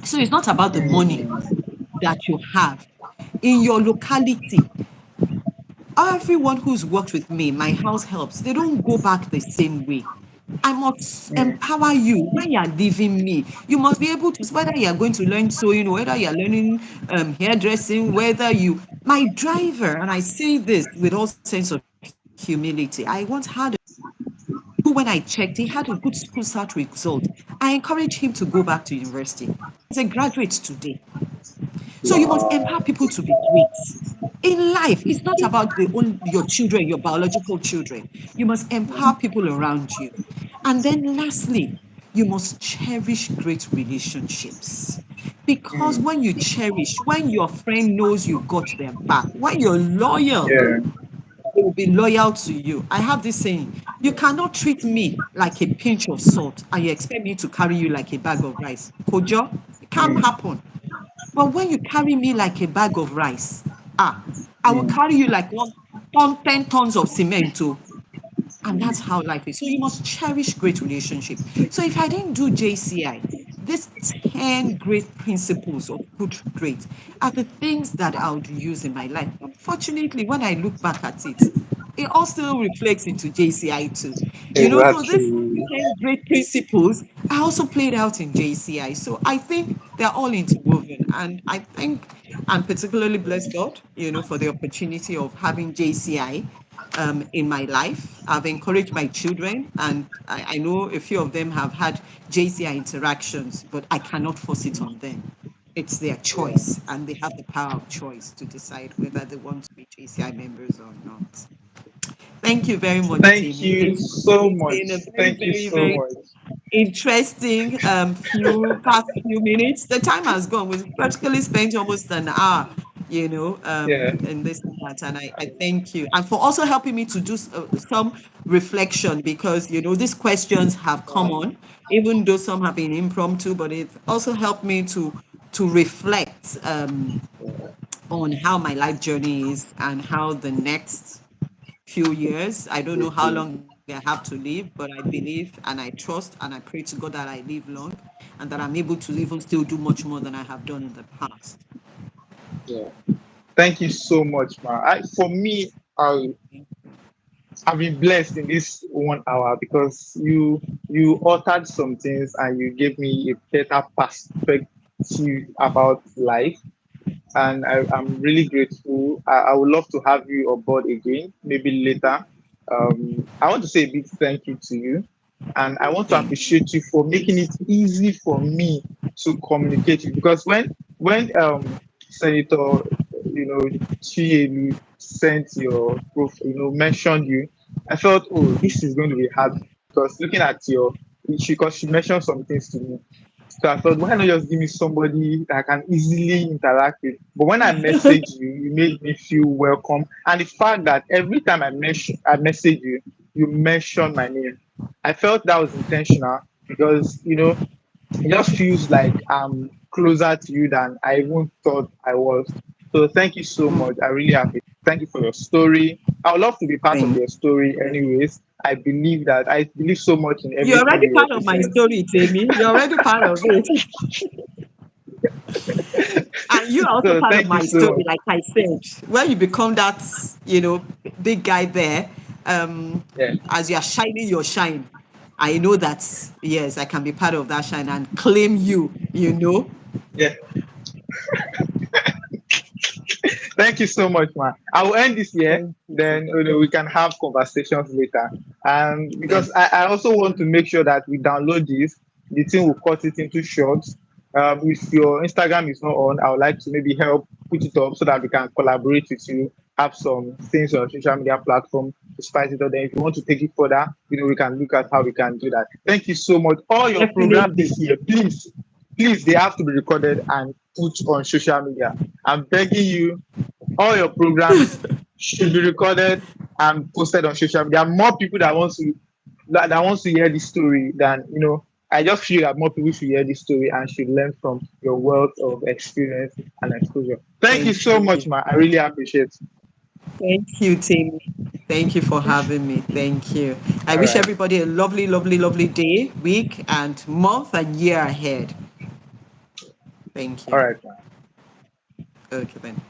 so it's not about the money Mm. that you have in your locality. Everyone who's worked with me, my house helps, they don't go back the same way. I must Mm. empower you when you are leaving me. You must be able to, whether you are going to learn sewing, whether you are learning hairdressing, whether you, my driver, and I say this with all sense of humility, I once had a driver who, when I checked, he had a good school start result. I encouraged him to go back to university. He's a graduate today. So you must Wow. empower people to be great. In life, it's not about your children, your biological children. You must empower people around you. And then lastly, you must cherish great relationships. Because Mm. when you cherish, when your friend knows you got their back, when you're loyal, Yeah. they will be loyal to you. I have this saying, you cannot treat me like a pinch of salt and you expect me to carry you like a bag of rice. Kojo, it can't Mm. happen. But when you carry me like a bag of rice, I will Mm. carry you like 10 tons of cement too. And that's how life is. So you must cherish great relationship. So if I didn't do JCI, these 10 great principles of good great are the things that I would use in my life. Unfortunately, when I look back at it, it all still reflects into JCI too. So this Exactly. 10 great principles I also played out in JCI. So I think they're all interwoven. And I think I'm particularly blessed God, for the opportunity of having JCI in my life. I've encouraged my children, and I know a few of them have had JCI interactions, but I cannot force it on them. It's their Yeah. choice, and they have the power of choice to decide whether they want to be JCI members or not. Thank you very much, Thank Timmy. you It's so it's much. been a very, Thank you very, so very much. interesting few minutes. The time has gone. We've practically spent almost an hour, Yeah. in this and that. And I thank you. And for also helping me to do some reflection because, these questions have come on, even though some have been impromptu, but it also helped me to reflect on how my life journey is and how the next few years. I don't know how long I have to live, but I believe and I trust and I pray to God that I live long and that I'm able to live and still do much more than I have done in the past. Yeah. Thank you so much, man. For me, I I've been blessed in this 1 hour because you altered some things and you gave me a better perspective about life. And I'm really grateful. I would love to have you on board again, maybe later. I want to say a big thank you to you, and I want to Thank appreciate you for making it easy for me to communicate with you. Because when Senator, Chielu sent your proof, mentioned you, I felt, oh, this is going to be hard because looking at because she mentioned some things to me. So I thought, why not just give me somebody that I can easily interact with? But when I message you, you made me feel welcome. And the fact that every time I message you, you mention my name. I felt that was intentional because, it just feels like I'm closer to you than I even thought I was. So thank you so much. I really appreciate it. Thank you for your story. I would love to be part of thank your story anyways. I believe so much in You're everything already you part of my represent. story, Tammy. You're already part of it. And you're also So part of thank you my so story, much. like I said. When you become that, big guy there, Yeah. as you're shining your shine, I know that, yes, I can be part of that shine and claim you. Yeah. Thank you so much, man. I will end this here. Thank you. Then we can have conversations later. And Thank because I also want to make sure that we download this, the thing will cut it into shorts. If your Instagram is not on, I would like to maybe help put it up so that we can collaborate with you, have some things on social media platform to spice it up. Then if you want to take it further, we can look at how we can do that. Thank you so much. All your programs Definitely. this year, please, they have to be recorded and put on social media. I'm begging you, all your programs should be recorded and posted on social media. There are more people that wants to hear this story than. I just feel that more people should hear this story and should learn from your wealth of experience and exposure. Thank you Thank so much, you. man. I really appreciate it. Thank you, Tammy. Thank you for having me. Thank you. I All wish right. everybody a lovely, lovely, lovely day, week, and month and year ahead. Thank All you. right, man. Okay, then.